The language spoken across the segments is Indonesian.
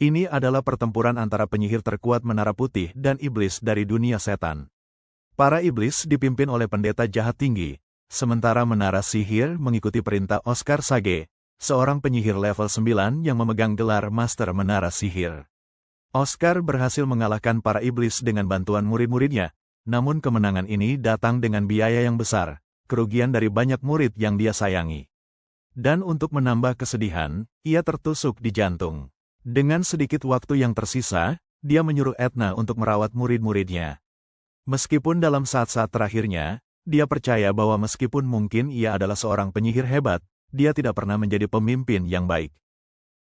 Ini adalah pertempuran antara penyihir terkuat Menara Putih dan iblis dari dunia setan. Para iblis dipimpin oleh pendeta jahat tinggi, sementara Menara Sihir mengikuti perintah Oscar Sage, seorang penyihir level 9 yang memegang gelar Master Menara Sihir. Oscar berhasil mengalahkan para iblis dengan bantuan murid-muridnya, namun kemenangan ini datang dengan biaya yang besar, kerugian dari banyak murid yang dia sayangi. Dan untuk menambah kesedihan, ia tertusuk di jantung. Dengan sedikit waktu yang tersisa, dia menyuruh Etna untuk merawat murid-muridnya. Meskipun dalam saat-saat terakhirnya, dia percaya bahwa meskipun mungkin ia adalah seorang penyihir hebat, dia tidak pernah menjadi pemimpin yang baik.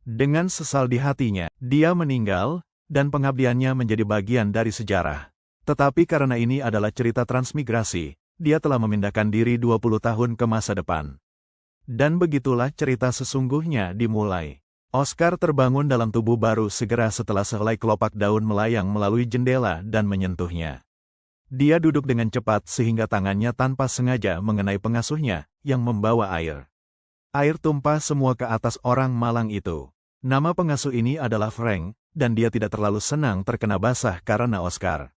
Dengan sesal di hatinya, dia meninggal, dan pengabdiannya menjadi bagian dari sejarah. Tetapi karena ini adalah cerita transmigrasi, dia telah memindahkan diri 20 tahun ke masa depan. Dan begitulah cerita sesungguhnya dimulai. Oscar terbangun dalam tubuh baru segera setelah sehelai kelopak daun melayang melalui jendela dan menyentuhnya. Dia duduk dengan cepat sehingga tangannya tanpa sengaja mengenai pengasuhnya, yang membawa air. Air tumpah semua ke atas orang malang itu. Nama pengasuh ini adalah Frank, dan dia tidak terlalu senang terkena basah karena Oscar.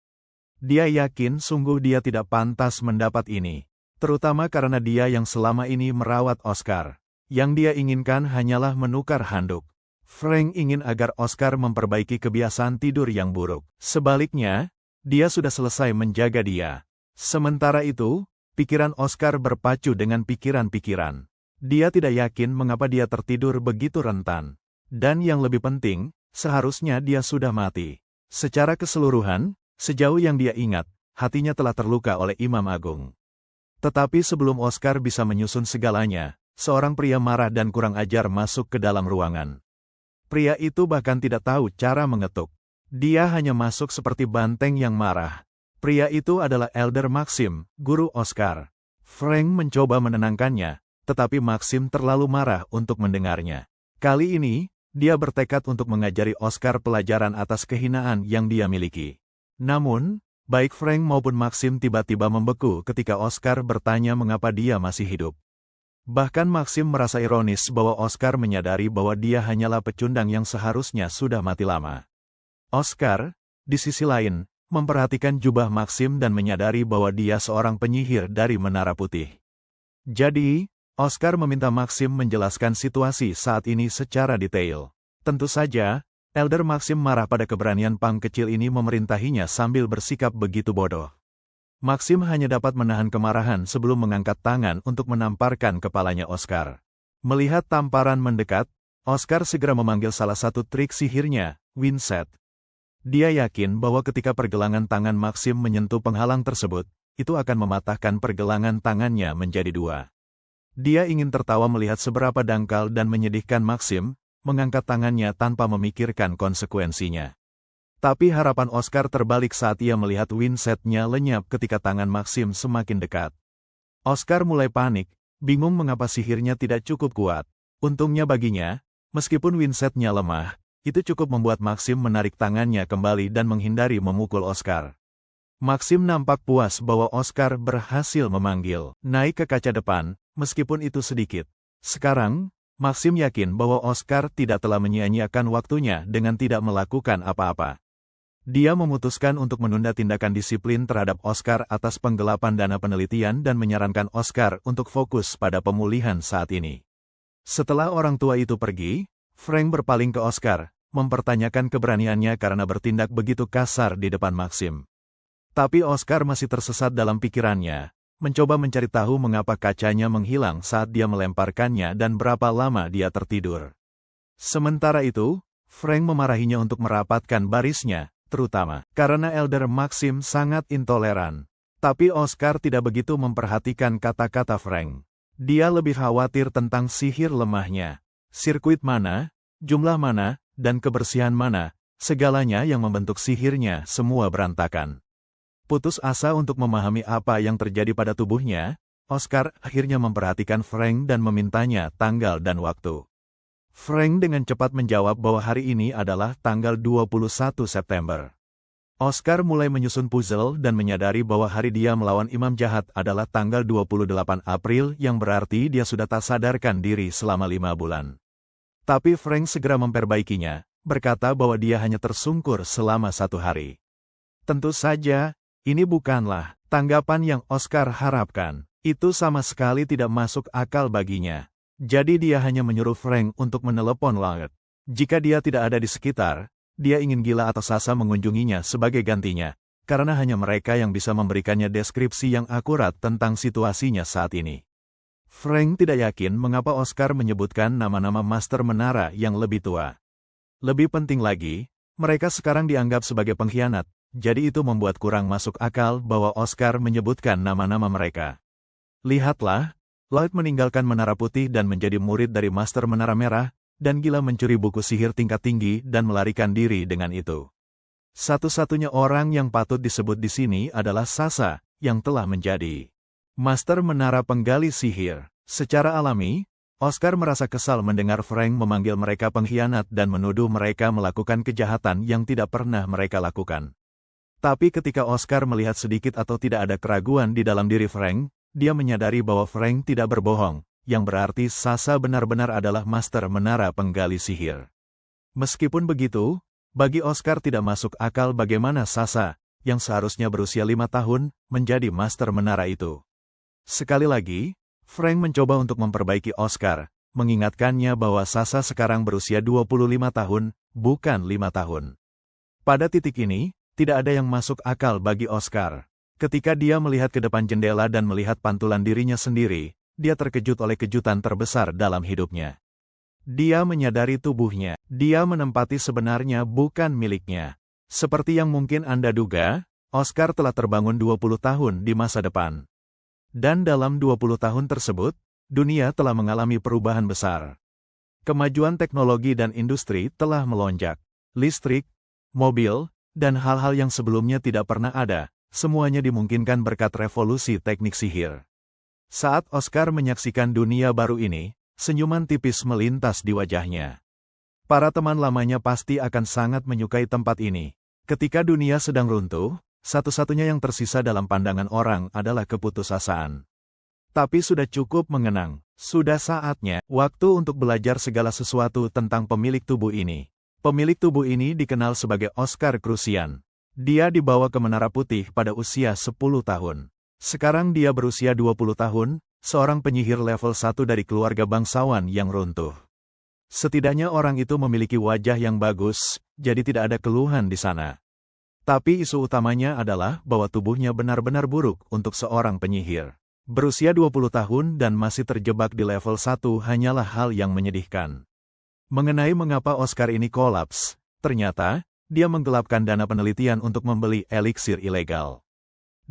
Dia yakin sungguh dia tidak pantas mendapat ini, terutama karena dia yang selama ini merawat Oscar. Yang dia inginkan hanyalah menukar handuk. Frank ingin agar Oscar memperbaiki kebiasaan tidur yang buruk. Sebaliknya, dia sudah selesai menjaga dia. Sementara itu, pikiran Oscar berpacu dengan pikiran-pikiran. Dia tidak yakin mengapa dia tertidur begitu rentan. Dan yang lebih penting, seharusnya dia sudah mati. Secara keseluruhan, sejauh yang dia ingat, hatinya telah terluka oleh Imam Agung. Tetapi sebelum Oscar bisa menyusun segalanya, seorang pria marah dan kurang ajar masuk ke dalam ruangan. Pria itu bahkan tidak tahu cara mengetuk. Dia hanya masuk seperti banteng yang marah. Pria itu adalah Elder Maxim, guru Oscar. Frank mencoba menenangkannya, tetapi Maxim terlalu marah untuk mendengarnya. Kali ini, dia bertekad untuk mengajari Oscar pelajaran atas kehinaan yang dia miliki. Namun, baik Frank maupun Maxim tiba-tiba membeku ketika Oscar bertanya mengapa dia masih hidup. Bahkan Maxim merasa ironis bahwa Oscar menyadari bahwa dia hanyalah pecundang yang seharusnya sudah mati lama. Oscar, di sisi lain, memperhatikan jubah Maxim dan menyadari bahwa dia seorang penyihir dari Menara Putih. Jadi, Oscar meminta Maxim menjelaskan situasi saat ini secara detail. Tentu saja, Elder Maxim marah pada keberanian pang kecil ini memerintahinya sambil bersikap begitu bodoh. Maxim hanya dapat menahan kemarahan sebelum mengangkat tangan untuk menamparkan kepalanya Oscar. Melihat tamparan mendekat, Oscar segera memanggil salah satu trik sihirnya, Windset. Dia yakin bahwa ketika pergelangan tangan Maxim menyentuh penghalang tersebut, itu akan mematahkan pergelangan tangannya menjadi dua. Dia ingin tertawa melihat seberapa dangkal dan menyedihkan Maxim, mengangkat tangannya tanpa memikirkan konsekuensinya. Tapi harapan Oscar terbalik saat ia melihat Windset-nya lenyap ketika tangan Maxim semakin dekat. Oscar mulai panik, bingung mengapa sihirnya tidak cukup kuat. Untungnya baginya, meskipun Windset-nya lemah, itu cukup membuat Maxim menarik tangannya kembali dan menghindari memukul Oscar. Maxim nampak puas bahwa Oscar berhasil memanggil naik ke kaca depan, meskipun itu sedikit. Sekarang, Maxim yakin bahwa Oscar tidak telah menyia-nyiakan waktunya dengan tidak melakukan apa-apa. Dia memutuskan untuk menunda tindakan disiplin terhadap Oscar atas penggelapan dana penelitian dan menyarankan Oscar untuk fokus pada pemulihan saat ini. Setelah orang tua itu pergi, Frank berpaling ke Oscar, mempertanyakan keberaniannya karena bertindak begitu kasar di depan Maxim. Tapi Oscar masih tersesat dalam pikirannya, mencoba mencari tahu mengapa kacanya menghilang saat dia melemparkannya dan berapa lama dia tertidur. Sementara itu, Frank memarahinya untuk merapatkan barisnya, terutama karena Elder Maxim sangat intoleran. Tapi Oscar tidak begitu memperhatikan kata-kata Frank. Dia lebih khawatir tentang sihir lemahnya. Sirkuit mana, jumlah mana, dan kebersihan mana, segalanya yang membentuk sihirnya semua berantakan. Putus asa untuk memahami apa yang terjadi pada tubuhnya, Oscar akhirnya memperhatikan Frank dan memintanya tanggal dan waktu. Frank dengan cepat menjawab bahwa hari ini adalah tanggal 21 September. Oscar mulai menyusun puzzle dan menyadari bahwa hari dia melawan Imam Jahat adalah tanggal 28 April yang berarti dia sudah tak sadarkan diri selama 5 bulan. Tapi Frank segera memperbaikinya, berkata bahwa dia hanya tersungkur selama 1 hari. Tentu saja, ini bukanlah tanggapan yang Oscar harapkan. Itu sama sekali tidak masuk akal baginya. Jadi dia hanya menyuruh Frank untuk menelepon Laird. Jika dia tidak ada di sekitar, dia ingin Gila atau Sasa mengunjunginya sebagai gantinya, karena hanya mereka yang bisa memberikannya deskripsi yang akurat tentang situasinya saat ini. Frank tidak yakin mengapa Oscar menyebutkan nama-nama Master Menara yang lebih tua. Lebih penting lagi, mereka sekarang dianggap sebagai pengkhianat, jadi itu membuat kurang masuk akal bahwa Oscar menyebutkan nama-nama mereka. Lihatlah, Lloyd meninggalkan Menara Putih dan menjadi murid dari Master Menara Merah, dan Gila mencuri buku sihir tingkat tinggi dan melarikan diri dengan itu. Satu-satunya orang yang patut disebut di sini adalah Sasa, yang telah menjadi Master Menara Penggali Sihir. Secara alami, Oscar merasa kesal mendengar Frank memanggil mereka pengkhianat dan menuduh mereka melakukan kejahatan yang tidak pernah mereka lakukan. Tapi ketika Oscar melihat sedikit atau tidak ada keraguan di dalam diri Frank, dia menyadari bahwa Frank tidak berbohong, yang berarti Sasa benar-benar adalah Master Menara Penggali Sihir. Meskipun begitu, bagi Oscar tidak masuk akal bagaimana Sasa, yang seharusnya berusia 5 tahun, menjadi Master Menara itu. Sekali lagi, Frank mencoba untuk memperbaiki Oscar, mengingatkannya bahwa Sasa sekarang berusia 25 tahun, bukan 5 tahun. Pada titik ini, tidak ada yang masuk akal bagi Oscar. Ketika dia melihat ke depan jendela dan melihat pantulan dirinya sendiri, dia terkejut oleh kejutan terbesar dalam hidupnya. Dia menyadari tubuhnya, dia menempati sebenarnya bukan miliknya. Seperti yang mungkin Anda duga, Oscar telah terbangun 20 tahun di masa depan. Dan dalam 20 tahun tersebut, dunia telah mengalami perubahan besar. Kemajuan teknologi dan industri telah melonjak. Listrik, mobil, dan hal-hal yang sebelumnya tidak pernah ada, semuanya dimungkinkan berkat revolusi teknik sihir. Saat Oscar menyaksikan dunia baru ini, senyuman tipis melintas di wajahnya. Para teman lamanya pasti akan sangat menyukai tempat ini. Ketika dunia sedang runtuh, satu-satunya yang tersisa dalam pandangan orang adalah keputusasaan. Tapi sudah cukup mengenang, sudah saatnya waktu untuk belajar segala sesuatu tentang pemilik tubuh ini. Pemilik tubuh ini dikenal sebagai Oscar Crucian. Dia dibawa ke Menara Putih pada usia 10 tahun. Sekarang dia berusia 20 tahun, seorang penyihir level 1 dari keluarga bangsawan yang runtuh. Setidaknya orang itu memiliki wajah yang bagus, jadi tidak ada keluhan di sana. Tapi isu utamanya adalah bahwa tubuhnya benar-benar buruk untuk seorang penyihir. Berusia 20 tahun dan masih terjebak di level 1 hanyalah hal yang menyedihkan. Mengenai mengapa Oscar ini kolaps, ternyata, dia menggelapkan dana penelitian untuk membeli eliksir ilegal.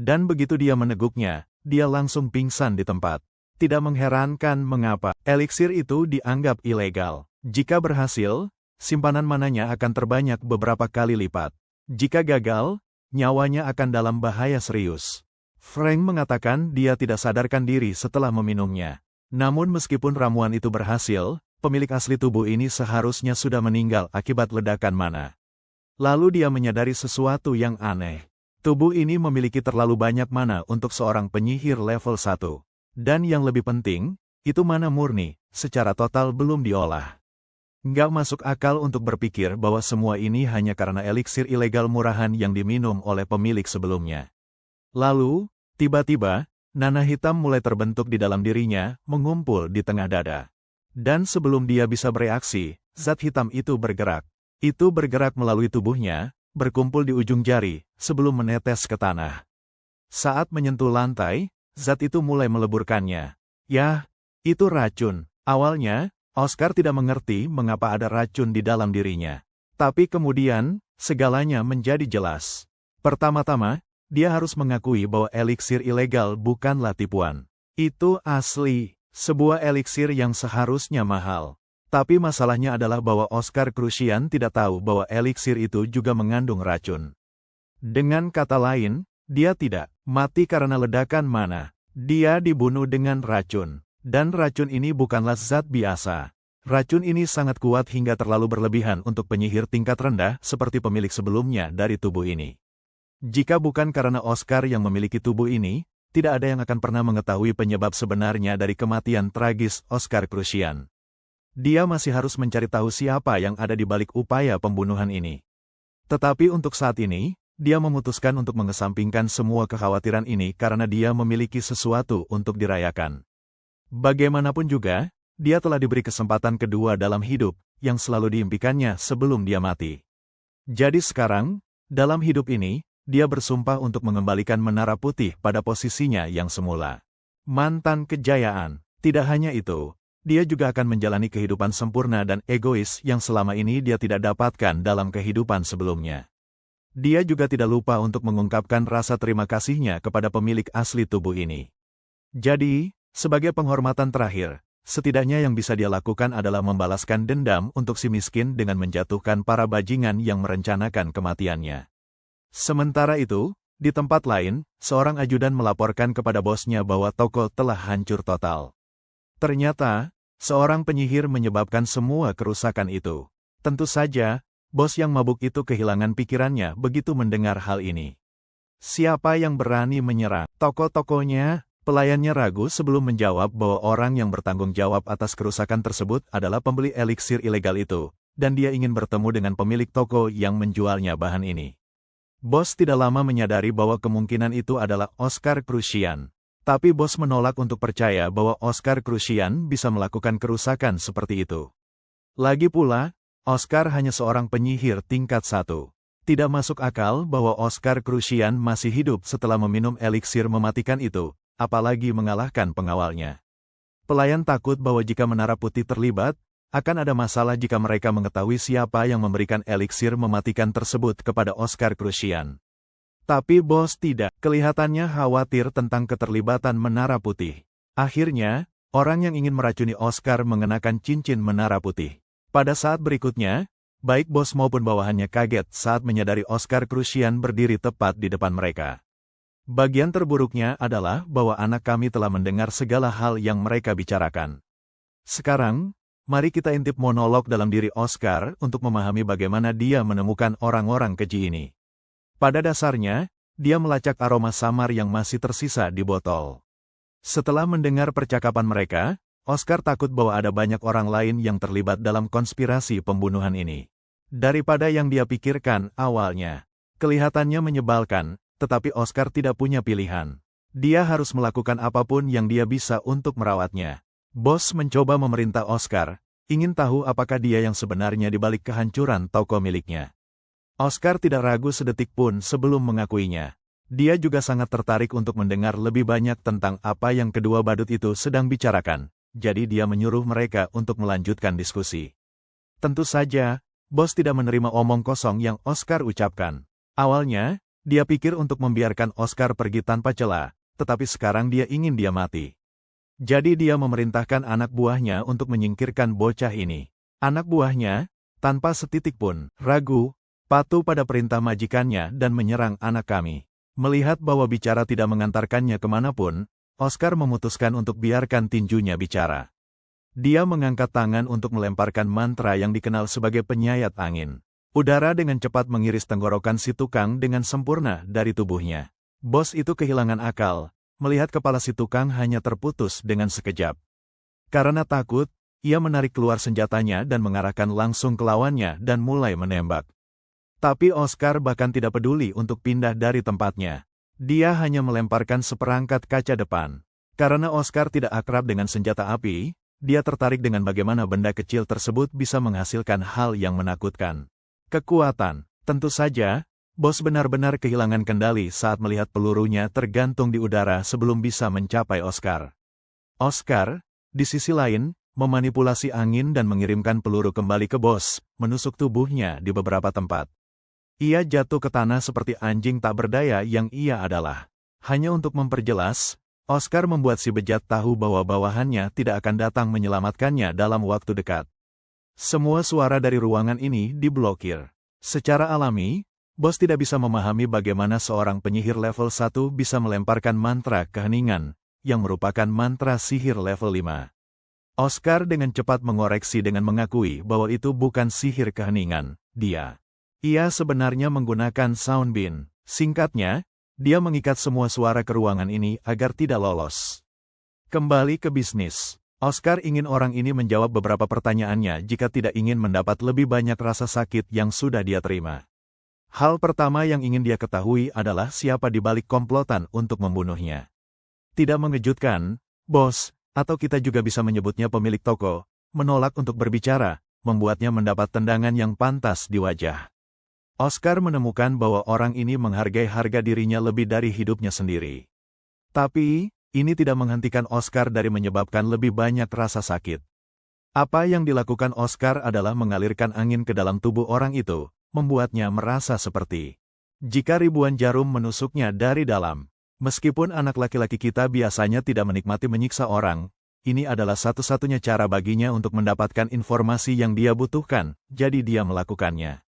Dan begitu dia meneguknya, dia langsung pingsan di tempat. Tidak mengherankan mengapa eliksir itu dianggap ilegal. Jika berhasil, simpanan mananya akan terbanyak beberapa kali lipat. Jika gagal, nyawanya akan dalam bahaya serius. Frank mengatakan dia tidak sadarkan diri setelah meminumnya. Namun meskipun ramuan itu berhasil, pemilik asli tubuh ini seharusnya sudah meninggal akibat ledakan mana. Lalu dia menyadari sesuatu yang aneh. Tubuh ini memiliki terlalu banyak mana untuk seorang penyihir level 1. Dan yang lebih penting, itu mana murni, secara total belum diolah. Nggak masuk akal untuk berpikir bahwa semua ini hanya karena eliksir ilegal murahan yang diminum oleh pemilik sebelumnya. Lalu, tiba-tiba, nanah hitam mulai terbentuk di dalam dirinya, mengumpul di tengah dada. Dan sebelum dia bisa bereaksi, zat hitam itu bergerak. Itu bergerak melalui tubuhnya, berkumpul di ujung jari, sebelum menetes ke tanah. Saat menyentuh lantai, zat itu mulai meleburkannya. Yah, itu racun. Awalnya, Oscar tidak mengerti mengapa ada racun di dalam dirinya. Tapi kemudian, segalanya menjadi jelas. Pertama-tama, dia harus mengakui bahwa eliksir ilegal bukanlah tipuan. Itu asli, sebuah eliksir yang seharusnya mahal. Tapi masalahnya adalah bahwa Oscar Crucian tidak tahu bahwa eliksir itu juga mengandung racun. Dengan kata lain, dia tidak mati karena ledakan mana. Dia dibunuh dengan racun. Dan racun ini bukanlah zat biasa. Racun ini sangat kuat hingga terlalu berlebihan untuk penyihir tingkat rendah seperti pemilik sebelumnya dari tubuh ini. Jika bukan karena Oscar yang memiliki tubuh ini, tidak ada yang akan pernah mengetahui penyebab sebenarnya dari kematian tragis Oscar Crucian. Dia masih harus mencari tahu siapa yang ada di balik upaya pembunuhan ini. Tetapi untuk saat ini, dia memutuskan untuk mengesampingkan semua kekhawatiran ini karena dia memiliki sesuatu untuk dirayakan. Bagaimanapun juga, dia telah diberi kesempatan kedua dalam hidup, yang selalu diimpikannya sebelum dia mati. Jadi sekarang, dalam hidup ini, dia bersumpah untuk mengembalikan Menara Putih pada posisinya yang semula. Mantan kejayaan. Tidak hanya itu, dia juga akan menjalani kehidupan sempurna dan egois yang selama ini dia tidak dapatkan dalam kehidupan sebelumnya. Dia juga tidak lupa untuk mengungkapkan rasa terima kasihnya kepada pemilik asli tubuh ini. Jadi, sebagai penghormatan terakhir, setidaknya yang bisa dia lakukan adalah membalaskan dendam untuk si miskin dengan menjatuhkan para bajingan yang merencanakan kematiannya. Sementara itu, di tempat lain, seorang ajudan melaporkan kepada bosnya bahwa toko telah hancur total. Ternyata, seorang penyihir menyebabkan semua kerusakan itu. Tentu saja, bos yang mabuk itu kehilangan pikirannya begitu mendengar hal ini. Siapa yang berani menyerang toko-tokonya? Pelayannya ragu sebelum menjawab bahwa orang yang bertanggung jawab atas kerusakan tersebut adalah pembeli eliksir ilegal itu, dan dia ingin bertemu dengan pemilik toko yang menjualnya bahan ini. Bos tidak lama menyadari bahwa kemungkinan itu adalah Oscar Krusian. Tapi bos menolak untuk percaya bahwa Oscar Krusian bisa melakukan kerusakan seperti itu. Lagi pula, Oscar hanya seorang penyihir tingkat 1. Tidak masuk akal bahwa Oscar Krusian masih hidup setelah meminum eliksir mematikan itu, apalagi mengalahkan pengawalnya. Pelayan takut bahwa jika Menara Putih terlibat, akan ada masalah jika mereka mengetahui siapa yang memberikan eliksir mematikan tersebut kepada Oscar Krusian. Tapi bos tidak, kelihatannya khawatir tentang keterlibatan Menara Putih. Akhirnya, orang yang ingin meracuni Oscar mengenakan cincin Menara Putih. Pada saat berikutnya, baik bos maupun bawahannya kaget saat menyadari Oscar Krusian berdiri tepat di depan mereka. Bagian terburuknya adalah bahwa anak kami telah mendengar segala hal yang mereka bicarakan. Sekarang, mari kita intip monolog dalam diri Oscar untuk memahami bagaimana dia menemukan orang-orang keji ini. Pada dasarnya, dia melacak aroma samar yang masih tersisa di botol. Setelah mendengar percakapan mereka, Oscar takut bahwa ada banyak orang lain yang terlibat dalam konspirasi pembunuhan ini. Daripada yang dia pikirkan awalnya, kelihatannya menyebalkan, tetapi Oscar tidak punya pilihan. Dia harus melakukan apapun yang dia bisa untuk merawatnya. Bos mencoba memerintah Oscar, ingin tahu apakah dia yang sebenarnya di balik kehancuran toko miliknya. Oscar tidak ragu sedetik pun sebelum mengakuinya. Dia juga sangat tertarik untuk mendengar lebih banyak tentang apa yang kedua badut itu sedang bicarakan, jadi dia menyuruh mereka untuk melanjutkan diskusi. Tentu saja, bos tidak menerima omong kosong yang Oscar ucapkan. Awalnya, dia pikir untuk membiarkan Oscar pergi tanpa celah, tetapi sekarang dia ingin dia mati. Jadi dia memerintahkan anak buahnya untuk menyingkirkan bocah ini. Anak buahnya, tanpa setitik pun ragu, patuh pada perintah majikannya dan menyerang anak kami. Melihat bahwa bicara tidak mengantarkannya kemanapun, Oscar memutuskan untuk biarkan tinjunya bicara. Dia mengangkat tangan untuk melemparkan mantra yang dikenal sebagai penyayat angin. Udara dengan cepat mengiris tenggorokan si tukang dengan sempurna dari tubuhnya. Bos itu kehilangan akal. Melihat kepala si tukang hanya terputus dengan sekejap. Karena takut, ia menarik keluar senjatanya dan mengarahkan langsung ke lawannya dan mulai menembak. Tapi Oscar bahkan tidak peduli untuk pindah dari tempatnya. Dia hanya melemparkan seperangkat kaca depan. Karena Oscar tidak akrab dengan senjata api, dia tertarik dengan bagaimana benda kecil tersebut bisa menghasilkan hal yang menakutkan. Kekuatan, tentu saja. Bos benar-benar kehilangan kendali saat melihat pelurunya tergantung di udara sebelum bisa mencapai Oscar. Oscar, di sisi lain, memanipulasi angin dan mengirimkan peluru kembali ke bos, menusuk tubuhnya di beberapa tempat. Ia jatuh ke tanah seperti anjing tak berdaya yang ia adalah. Hanya untuk memperjelas, Oscar membuat si bejat tahu bahwa bawahannya tidak akan datang menyelamatkannya dalam waktu dekat. Semua suara dari ruangan ini diblokir. Secara alami, bos tidak bisa memahami bagaimana seorang penyihir level 1 bisa melemparkan mantra keheningan, yang merupakan mantra sihir level 5. Oscar dengan cepat mengoreksi dengan mengakui bahwa itu bukan sihir keheningan, Ia sebenarnya menggunakan soundbeam. Singkatnya, dia mengikat semua suara ke ruangan ini agar tidak lolos. Kembali ke bisnis. Oscar ingin orang ini menjawab beberapa pertanyaannya jika tidak ingin mendapat lebih banyak rasa sakit yang sudah dia terima. Hal pertama yang ingin dia ketahui adalah siapa di balik komplotan untuk membunuhnya. Tidak mengejutkan, bos, atau kita juga bisa menyebutnya pemilik toko, menolak untuk berbicara, membuatnya mendapat tendangan yang pantas di wajah. Oscar menemukan bahwa orang ini menghargai harga dirinya lebih dari hidupnya sendiri. Tapi, ini tidak menghentikan Oscar dari menyebabkan lebih banyak rasa sakit. Apa yang dilakukan Oscar adalah mengalirkan angin ke dalam tubuh orang itu, membuatnya merasa seperti jika ribuan jarum menusuknya dari dalam. Meskipun anak laki-laki kita biasanya tidak menikmati menyiksa orang, ini adalah satu-satunya cara baginya untuk mendapatkan informasi yang dia butuhkan, jadi dia melakukannya.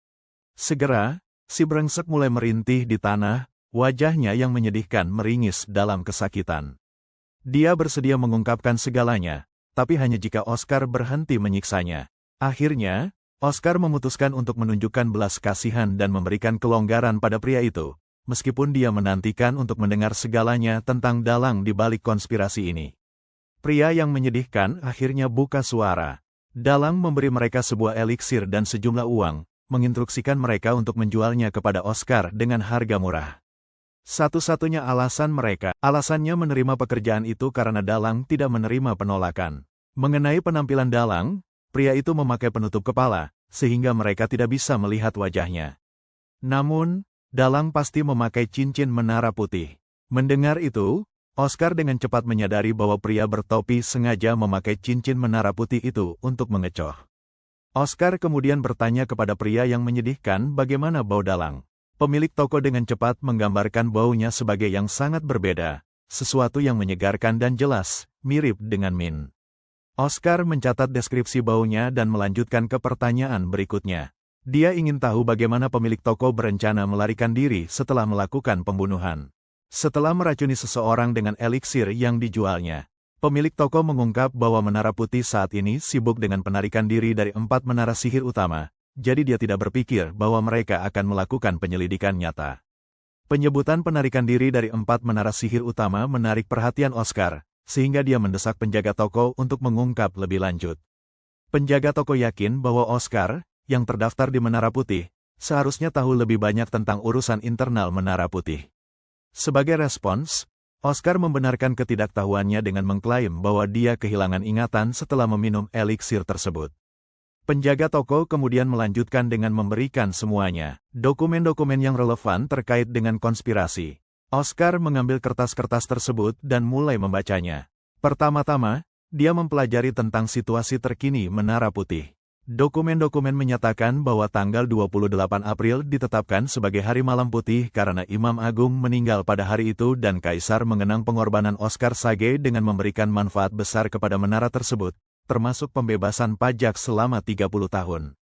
Segera, si brengsek mulai merintih di tanah, wajahnya yang menyedihkan meringis dalam kesakitan. Dia bersedia mengungkapkan segalanya, tapi hanya jika Oscar berhenti menyiksanya. Akhirnya, Oscar memutuskan untuk menunjukkan belas kasihan dan memberikan kelonggaran pada pria itu, meskipun dia menantikan untuk mendengar segalanya tentang dalang di balik konspirasi ini. Pria yang menyedihkan akhirnya buka suara. Dalang memberi mereka sebuah eliksir dan sejumlah uang, menginstruksikan mereka untuk menjualnya kepada Oscar dengan harga murah. Satu-satunya alasannya menerima pekerjaan itu karena dalang tidak menerima penolakan. Mengenai penampilan dalang, pria itu memakai penutup kepala, sehingga mereka tidak bisa melihat wajahnya. Namun, dalang pasti memakai cincin menara putih. Mendengar itu, Oscar dengan cepat menyadari bahwa pria bertopi sengaja memakai cincin menara putih itu untuk mengecoh. Oscar kemudian bertanya kepada pria yang menyedihkan bagaimana bau dalang. Pemilik toko dengan cepat menggambarkan baunya sebagai yang sangat berbeda, sesuatu yang menyegarkan dan jelas, mirip dengan min. Oscar mencatat deskripsi baunya dan melanjutkan ke pertanyaan berikutnya. Dia ingin tahu bagaimana pemilik toko berencana melarikan diri setelah melakukan pembunuhan. Setelah meracuni seseorang dengan eliksir yang dijualnya, pemilik toko mengungkap bahwa Menara Putih saat ini sibuk dengan penarikan diri dari 4 menara sihir utama. Jadi dia tidak berpikir bahwa mereka akan melakukan penyelidikan nyata. Penyebutan penarikan diri dari 4 menara sihir utama menarik perhatian Oscar, sehingga dia mendesak penjaga toko untuk mengungkap lebih lanjut. Penjaga toko yakin bahwa Oscar, yang terdaftar di Menara Putih, seharusnya tahu lebih banyak tentang urusan internal Menara Putih. Sebagai respons, Oscar membenarkan ketidaktahuannya dengan mengklaim bahwa dia kehilangan ingatan setelah meminum eliksir tersebut. Penjaga toko kemudian melanjutkan dengan memberikan semuanya dokumen-dokumen yang relevan terkait dengan konspirasi. Oscar mengambil kertas-kertas tersebut dan mulai membacanya. Pertama-tama, dia mempelajari tentang situasi terkini Menara Putih. Dokumen-dokumen menyatakan bahwa tanggal 28 April ditetapkan sebagai Hari Malam Putih karena Imam Agung meninggal pada hari itu dan Kaisar mengenang pengorbanan Oscar Sage dengan memberikan manfaat besar kepada menara tersebut, termasuk pembebasan pajak selama 30 tahun.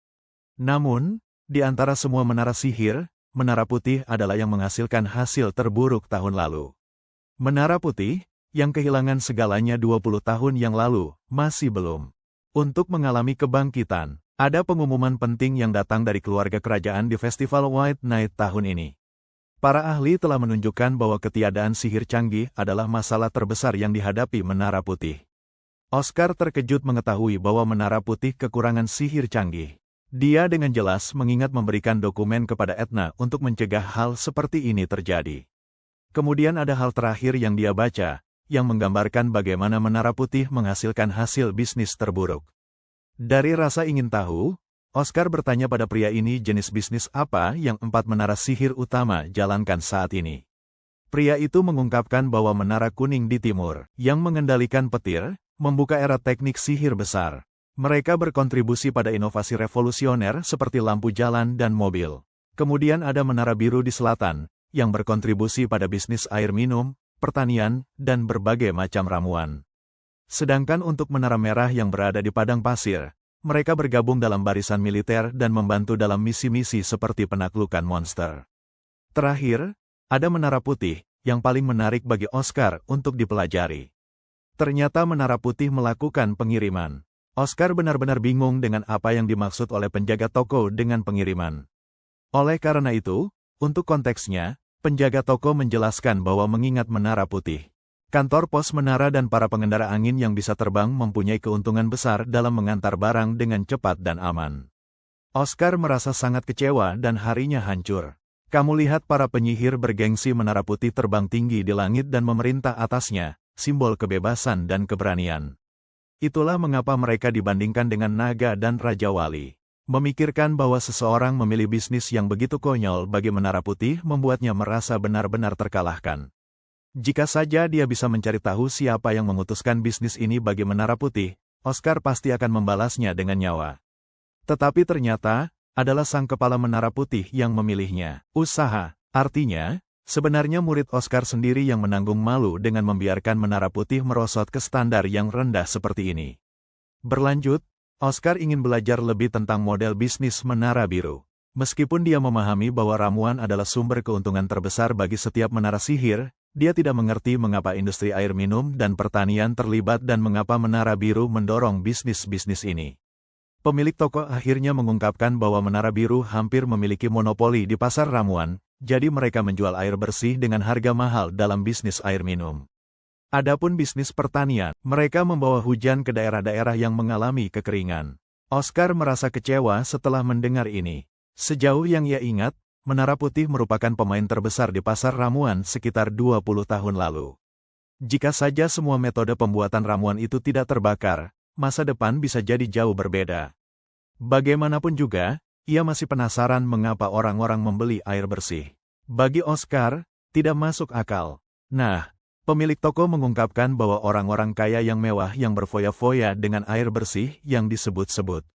Namun, di antara semua menara sihir, Menara Putih adalah yang menghasilkan hasil terburuk tahun lalu. Menara Putih, yang kehilangan segalanya 20 tahun yang lalu, masih belum. Untuk mengalami kebangkitan, ada pengumuman penting yang datang dari keluarga kerajaan di Festival White Night tahun ini. Para ahli telah menunjukkan bahwa ketiadaan sihir canggih adalah masalah terbesar yang dihadapi Menara Putih. Oscar terkejut mengetahui bahwa Menara Putih kekurangan sihir canggih. Dia dengan jelas mengingat memberikan dokumen kepada Etna untuk mencegah hal seperti ini terjadi. Kemudian ada hal terakhir yang dia baca, yang menggambarkan bagaimana Menara Putih menghasilkan hasil bisnis terburuk. Dari rasa ingin tahu, Oscar bertanya pada pria ini jenis bisnis apa yang 4 menara sihir utama jalankan saat ini. Pria itu mengungkapkan bahwa Menara Kuning di timur, yang mengendalikan petir, membuka era teknik sihir besar. Mereka berkontribusi pada inovasi revolusioner seperti lampu jalan dan mobil. Kemudian ada Menara Biru di selatan, yang berkontribusi pada bisnis air minum, pertanian, dan berbagai macam ramuan. Sedangkan untuk Menara Merah yang berada di padang pasir, mereka bergabung dalam barisan militer dan membantu dalam misi-misi seperti penaklukan monster. Terakhir, ada Menara Putih, yang paling menarik bagi Oscar untuk dipelajari. Ternyata Menara Putih melakukan pengiriman. Oscar benar-benar bingung dengan apa yang dimaksud oleh penjaga toko dengan pengiriman. Oleh karena itu, untuk konteksnya, penjaga toko menjelaskan bahwa mengingat Menara Putih Kantor pos menara dan para pengendara angin yang bisa terbang mempunyai keuntungan besar dalam mengantar barang dengan cepat dan aman. Oscar merasa sangat kecewa dan harinya hancur. Kamu lihat para penyihir bergengsi menara putih terbang tinggi di langit dan memerintah atasnya, simbol kebebasan dan keberanian. Itulah mengapa mereka dibandingkan dengan naga dan Raja Wali. Memikirkan bahwa seseorang memilih bisnis yang begitu konyol bagi menara putih membuatnya merasa benar-benar terkalahkan. Jika saja dia bisa mencari tahu siapa yang memutuskan bisnis ini bagi menara putih, Oscar pasti akan membalasnya dengan nyawa. Tetapi ternyata, adalah sang kepala menara putih yang memilihnya. Usaha, artinya, sebenarnya murid Oscar sendiri yang menanggung malu dengan membiarkan menara putih merosot ke standar yang rendah seperti ini. Berlanjut, Oscar ingin belajar lebih tentang model bisnis menara biru. Meskipun dia memahami bahwa ramuan adalah sumber keuntungan terbesar bagi setiap menara sihir, dia tidak mengerti mengapa industri air minum dan pertanian terlibat dan mengapa menara biru mendorong bisnis-bisnis ini. Pemilik toko akhirnya mengungkapkan bahwa menara biru hampir memiliki monopoli di pasar ramuan, jadi mereka menjual air bersih dengan harga mahal dalam bisnis air minum. Adapun bisnis pertanian, mereka membawa hujan ke daerah-daerah yang mengalami kekeringan. Oscar merasa kecewa setelah mendengar ini. Sejauh yang ia ingat, Menara Putih merupakan pemain terbesar di pasar ramuan sekitar 20 tahun lalu. Jika saja semua metode pembuatan ramuan itu tidak terbakar, masa depan bisa jadi jauh berbeda. Bagaimanapun juga, ia masih penasaran mengapa orang-orang membeli air bersih. Bagi Oscar, tidak masuk akal. Nah, pemilik toko mengungkapkan bahwa orang-orang kaya yang mewah yang berfoya-foya dengan air bersih yang disebut-sebut.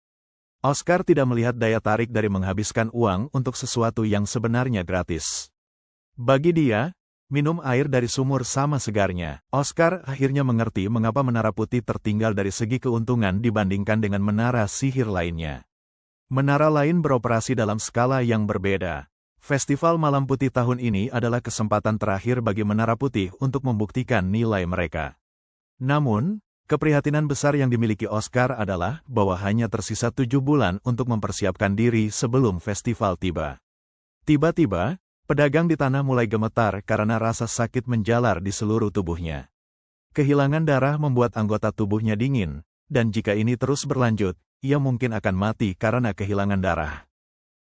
Oscar tidak melihat daya tarik dari menghabiskan uang untuk sesuatu yang sebenarnya gratis. Bagi dia, minum air dari sumur sama segarnya. Oscar akhirnya mengerti mengapa Menara Putih tertinggal dari segi keuntungan dibandingkan dengan menara sihir lainnya. Menara lain beroperasi dalam skala yang berbeda. Festival Malam Putih tahun ini adalah kesempatan terakhir bagi Menara Putih untuk membuktikan nilai mereka. Namun, keprihatinan besar yang dimiliki Oscar adalah bahwa hanya tersisa 7 bulan untuk mempersiapkan diri sebelum festival tiba. Tiba-tiba, pedagang di tanah mulai gemetar karena rasa sakit menjalar di seluruh tubuhnya. Kehilangan darah membuat anggota tubuhnya dingin, dan jika ini terus berlanjut, ia mungkin akan mati karena kehilangan darah.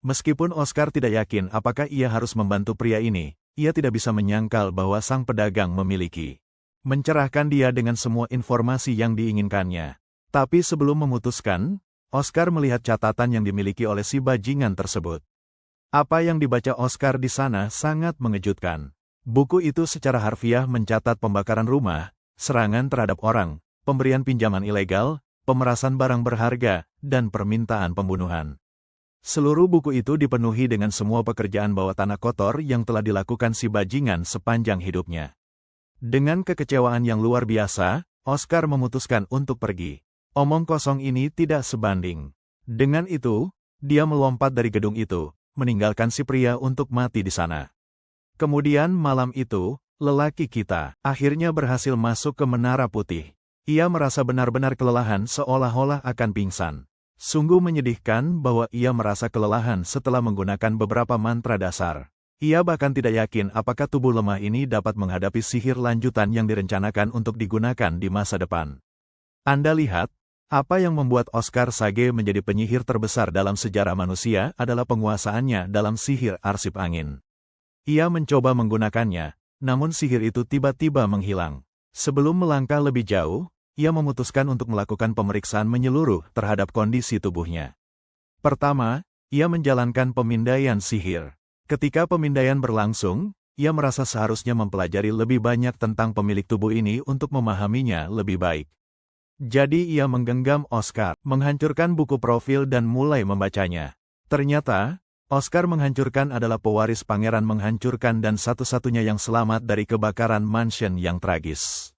Meskipun Oscar tidak yakin apakah ia harus membantu pria ini, ia tidak bisa menyangkal bahwa sang pedagang memiliki. Mencerahkan dia dengan semua informasi yang diinginkannya. Tapi sebelum memutuskan, Oscar melihat catatan yang dimiliki oleh si bajingan tersebut. Apa yang dibaca Oscar di sana sangat mengejutkan. Buku itu secara harfiah mencatat pembakaran rumah, serangan terhadap orang, pemberian pinjaman ilegal, pemerasan barang berharga, dan permintaan pembunuhan. Seluruh buku itu dipenuhi dengan semua pekerjaan bawah tanah kotor yang telah dilakukan si bajingan sepanjang hidupnya. Dengan kekecewaan yang luar biasa, Oscar memutuskan untuk pergi. Omong kosong ini tidak sebanding. Dengan itu, dia melompat dari gedung itu, meninggalkan si pria untuk mati di sana. Kemudian malam itu, lelaki kita akhirnya berhasil masuk ke Menara Putih. Ia merasa benar-benar kelelahan seolah-olah akan pingsan. Sungguh menyedihkan bahwa ia merasa kelelahan setelah menggunakan beberapa mantra dasar. Ia bahkan tidak yakin apakah tubuh lemah ini dapat menghadapi sihir lanjutan yang direncanakan untuk digunakan di masa depan. Anda lihat, apa yang membuat Oscar Sage menjadi penyihir terbesar dalam sejarah manusia adalah penguasaannya dalam sihir arsip angin. Ia mencoba menggunakannya, namun sihir itu tiba-tiba menghilang. Sebelum melangkah lebih jauh, ia memutuskan untuk melakukan pemeriksaan menyeluruh terhadap kondisi tubuhnya. Pertama, ia menjalankan pemindaian sihir. Ketika pemindaian berlangsung, ia merasa seharusnya mempelajari lebih banyak tentang pemilik tubuh ini untuk memahaminya lebih baik. Jadi ia menggenggam Oscar, menghancurkan buku profil dan mulai membacanya. Ternyata, Oscar menghancurkan adalah pewaris pangeran menghancurkan dan satu-satunya yang selamat dari kebakaran mansion yang tragis.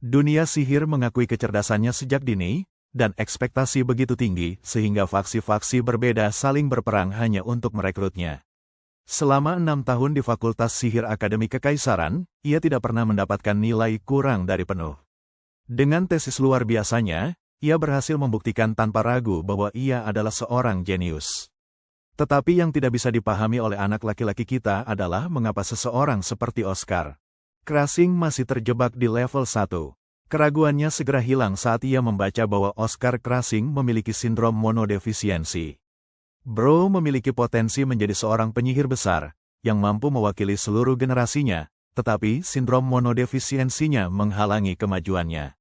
Dunia sihir mengakui kecerdasannya sejak dini, dan ekspektasi begitu tinggi sehingga faksi-faksi berbeda saling berperang hanya untuk merekrutnya. Selama 6 tahun di Fakultas Sihir Akademi Kekaisaran, ia tidak pernah mendapatkan nilai kurang dari penuh. Dengan tesis luar biasanya, ia berhasil membuktikan tanpa ragu bahwa ia adalah seorang jenius. Tetapi yang tidak bisa dipahami oleh anak laki-laki kita adalah mengapa seseorang seperti Oscar Krasing masih terjebak di level 1. Keraguannya segera hilang saat ia membaca bahwa Oscar Krasing memiliki sindrom monodefisiensi. Bro memiliki potensi menjadi seorang penyihir besar, yang mampu mewakili seluruh generasinya, tetapi sindrom monodefisiensinya menghalangi kemajuannya.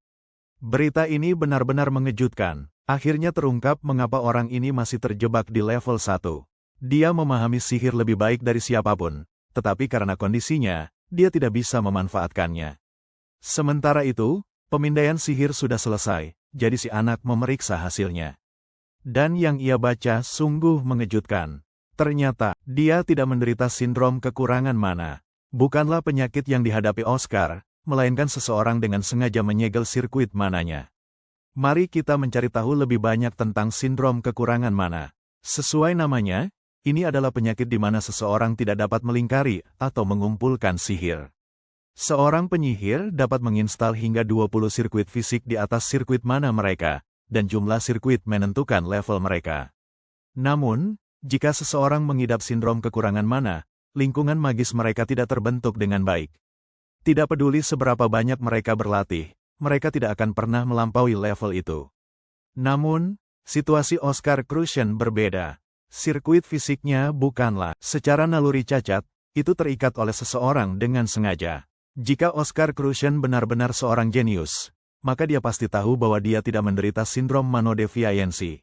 Berita ini benar-benar mengejutkan. Akhirnya terungkap mengapa orang ini masih terjebak di level 1. Dia memahami sihir lebih baik dari siapapun, tetapi karena kondisinya, dia tidak bisa memanfaatkannya. Sementara itu, pemindaian sihir sudah selesai, jadi si anak memeriksa hasilnya. Dan yang ia baca sungguh mengejutkan. Ternyata, dia tidak menderita sindrom kekurangan mana. Bukanlah penyakit yang dihadapi Oscar, melainkan seseorang dengan sengaja menyegel sirkuit mananya. Mari kita mencari tahu lebih banyak tentang sindrom kekurangan mana. Sesuai namanya, ini adalah penyakit di mana seseorang tidak dapat melingkari atau mengumpulkan sihir. Seorang penyihir dapat menginstal hingga 20 sirkuit fisik di atas sirkuit mana mereka, dan jumlah sirkuit menentukan level mereka. Namun, jika seseorang mengidap sindrom kekurangan mana, lingkungan magis mereka tidak terbentuk dengan baik. Tidak peduli seberapa banyak mereka berlatih, mereka tidak akan pernah melampaui level itu. Namun, situasi Oscar Krushen berbeda. Sirkuit fisiknya bukanlah secara naluri cacat, itu terikat oleh seseorang dengan sengaja. Jika Oscar Krushen benar-benar seorang jenius, maka dia pasti tahu bahwa dia tidak menderita sindrom monodefisiensi.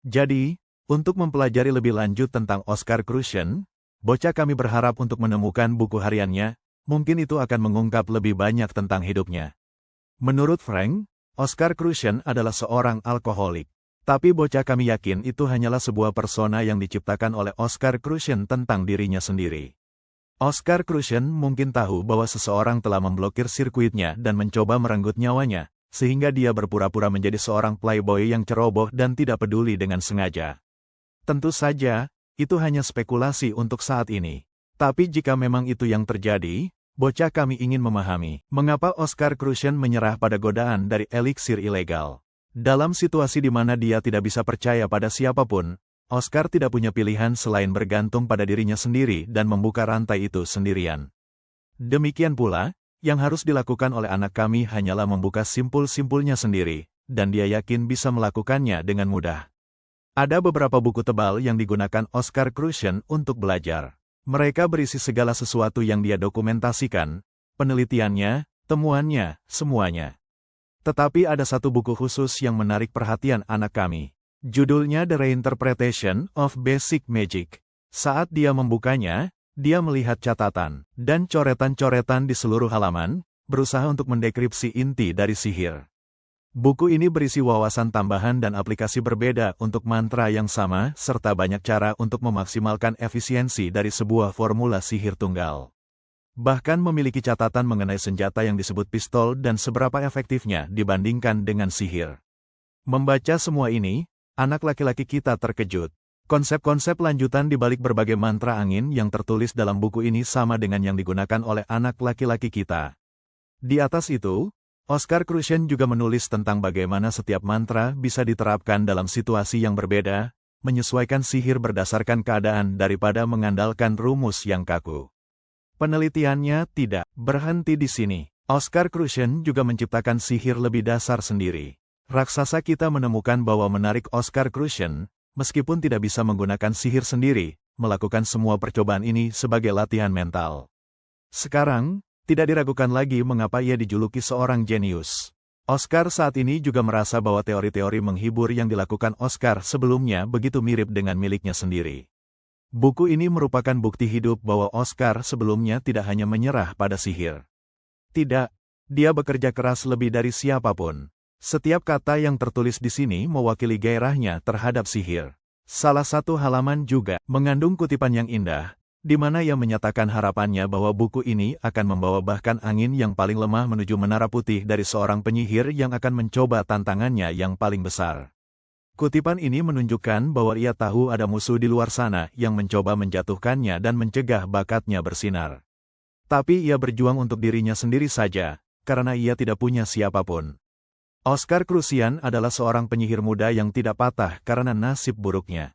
Jadi, untuk mempelajari lebih lanjut tentang Oscar Krushen, bocah kami berharap untuk menemukan buku hariannya, mungkin itu akan mengungkap lebih banyak tentang hidupnya. Menurut Frank, Oscar Krushen adalah seorang alkoholik. Tapi bocah kami yakin itu hanyalah sebuah persona yang diciptakan oleh Oscar Krushen tentang dirinya sendiri. Oscar Krushen mungkin tahu bahwa seseorang telah memblokir sirkuitnya dan mencoba merenggut nyawanya, sehingga dia berpura-pura menjadi seorang playboy yang ceroboh dan tidak peduli dengan sengaja. Tentu saja, itu hanya spekulasi untuk saat ini. Tapi jika memang itu yang terjadi, bocah kami ingin memahami mengapa Oscar Krushen menyerah pada godaan dari eliksir ilegal. Dalam situasi di mana dia tidak bisa percaya pada siapapun, Oscar tidak punya pilihan selain bergantung pada dirinya sendiri dan membuka rantai itu sendirian. Demikian pula, yang harus dilakukan oleh anak kami hanyalah membuka simpul-simpulnya sendiri, dan dia yakin bisa melakukannya dengan mudah. Ada beberapa buku tebal yang digunakan Oscar Krushen untuk belajar. Mereka berisi segala sesuatu yang dia dokumentasikan, penelitiannya, temuannya, semuanya. Tetapi ada satu buku khusus yang menarik perhatian anak kami. Judulnya The Reinterpretation of Basic Magic. Saat dia membukanya, dia melihat catatan dan coretan-coretan di seluruh halaman, berusaha untuk mendekripsi inti dari sihir. Buku ini berisi wawasan tambahan dan aplikasi berbeda untuk mantra yang sama, serta banyak cara untuk memaksimalkan efisiensi dari sebuah formula sihir tunggal. Bahkan memiliki catatan mengenai senjata yang disebut pistol dan seberapa efektifnya dibandingkan dengan sihir. Membaca semua ini, anak laki-laki kita terkejut. Konsep-konsep lanjutan di balik berbagai mantra angin yang tertulis dalam buku ini sama dengan yang digunakan oleh anak laki-laki kita. Di atas itu, Oscar Krushen juga menulis tentang bagaimana setiap mantra bisa diterapkan dalam situasi yang berbeda, menyesuaikan sihir berdasarkan keadaan daripada mengandalkan rumus yang kaku. Penelitiannya tidak berhenti di sini. Oscar Krushen juga menciptakan sihir lebih dasar sendiri. Raksasa kita menemukan bahwa menarik Oscar Krushen, meskipun tidak bisa menggunakan sihir sendiri, melakukan semua percobaan ini sebagai latihan mental. Sekarang, tidak diragukan lagi mengapa ia dijuluki seorang jenius. Oscar saat ini juga merasa bahwa teori-teori menghibur yang dilakukan Oscar sebelumnya begitu mirip dengan miliknya sendiri. Buku ini merupakan bukti hidup bahwa Oscar sebelumnya tidak hanya menyerah pada sihir. Tidak, dia bekerja keras lebih dari siapapun. Setiap kata yang tertulis di sini mewakili gairahnya terhadap sihir. Salah satu halaman juga mengandung kutipan yang indah, di mana ia menyatakan harapannya bahwa buku ini akan membawa bahkan angin yang paling lemah menuju menara putih dari seorang penyihir yang akan mencoba tantangannya yang paling besar. Kutipan ini menunjukkan bahwa ia tahu ada musuh di luar sana yang mencoba menjatuhkannya dan mencegah bakatnya bersinar. Tapi ia berjuang untuk dirinya sendiri saja, karena ia tidak punya siapapun. Oscar Krushen adalah seorang penyihir muda yang tidak patah karena nasib buruknya.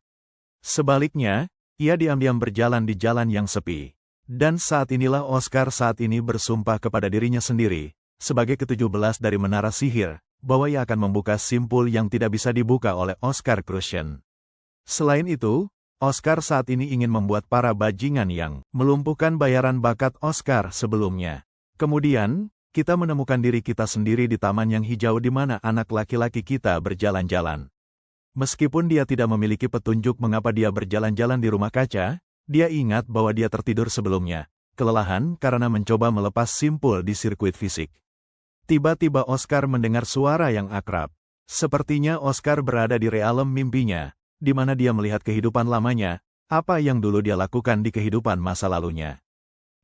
Sebaliknya, ia diam-diam berjalan di jalan yang sepi. Dan saat inilah Oscar saat ini bersumpah kepada dirinya sendiri, sebagai ke-17 dari menara sihir, bahwa ia akan membuka simpul yang tidak bisa dibuka oleh Oscar Crucian. Selain itu, Oscar saat ini ingin membuat para bajingan yang melumpuhkan bayaran bakat Oscar sebelumnya. Kemudian, kita menemukan diri kita sendiri di taman yang hijau di mana anak laki-laki kita berjalan-jalan. Meskipun dia tidak memiliki petunjuk mengapa dia berjalan-jalan di rumah kaca, dia ingat bahwa dia tertidur sebelumnya, kelelahan karena mencoba melepas simpul di sirkuit fisik. Tiba-tiba Oscar mendengar suara yang akrab. Sepertinya Oscar berada di realem mimpinya, di mana dia melihat kehidupan lamanya, apa yang dulu dia lakukan di kehidupan masa lalunya.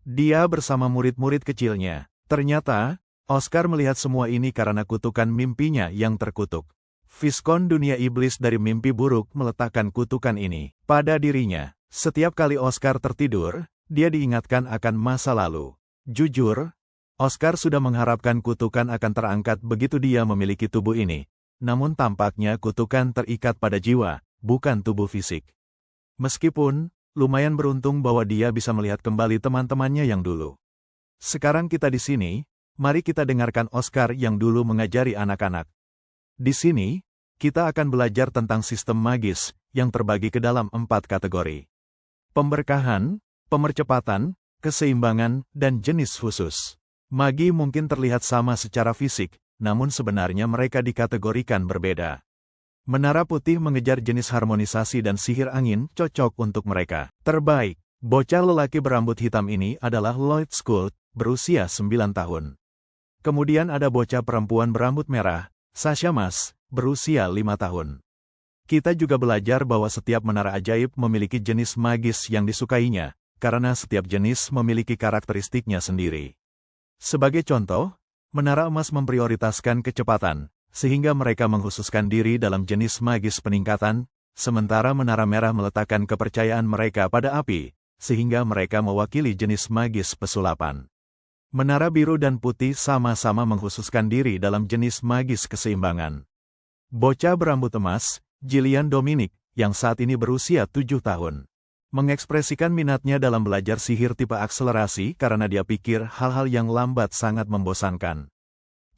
Dia bersama murid-murid kecilnya. Ternyata, Oscar melihat semua ini karena kutukan mimpinya yang terkutuk. Viskon dunia iblis dari mimpi buruk meletakkan kutukan ini pada dirinya. Setiap kali Oscar tertidur, dia diingatkan akan masa lalu. Jujur, Oscar sudah mengharapkan kutukan akan terangkat begitu dia memiliki tubuh ini. Namun tampaknya kutukan terikat pada jiwa, bukan tubuh fisik. Meskipun, lumayan beruntung bahwa dia bisa melihat kembali teman-temannya yang dulu. Sekarang kita di sini, mari kita dengarkan Oscar yang dulu mengajari anak-anak. Di sini, kita akan belajar tentang sistem magis yang terbagi ke dalam 4 kategori. Pemberkahan, pemercepatan, keseimbangan, dan jenis khusus. Magi mungkin terlihat sama secara fisik, namun sebenarnya mereka dikategorikan berbeda. Menara Putih mengejar jenis harmonisasi dan sihir angin cocok untuk mereka. Terbaik, bocah lelaki berambut hitam ini adalah Lloyd Scout, berusia 9 tahun. Kemudian ada bocah perempuan berambut merah, Sasha Mas, berusia 5 tahun. Kita juga belajar bahwa setiap menara ajaib memiliki jenis magis yang disukainya, karena setiap jenis memiliki karakteristiknya sendiri. Sebagai contoh, menara emas memprioritaskan kecepatan, sehingga mereka mengkhususkan diri dalam jenis magis peningkatan, sementara menara merah meletakkan kepercayaan mereka pada api, sehingga mereka mewakili jenis magis pesulapan. Menara biru dan putih sama-sama mengkhususkan diri dalam jenis magis keseimbangan. Bocah berambut emas, Jillian Dominic, yang saat ini berusia 7 tahun, mengekspresikan minatnya dalam belajar sihir tipe akselerasi karena dia pikir hal-hal yang lambat sangat membosankan.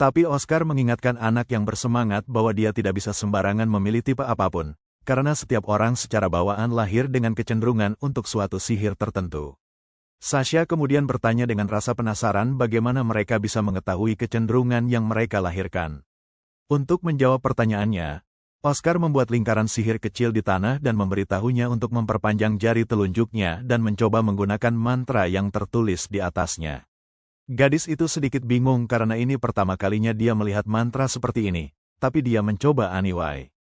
Tapi Oscar mengingatkan anak yang bersemangat bahwa dia tidak bisa sembarangan memilih tipe apapun, karena setiap orang secara bawaan lahir dengan kecenderungan untuk suatu sihir tertentu. Sasha kemudian bertanya dengan rasa penasaran bagaimana mereka bisa mengetahui kecenderungan yang mereka lahirkan. Untuk menjawab pertanyaannya, Oscar membuat lingkaran sihir kecil di tanah dan memberitahunya untuk memperpanjang jari telunjuknya dan mencoba menggunakan mantra yang tertulis di atasnya. Gadis itu sedikit bingung karena ini pertama kalinya dia melihat mantra seperti ini, tapi dia mencoba anyway.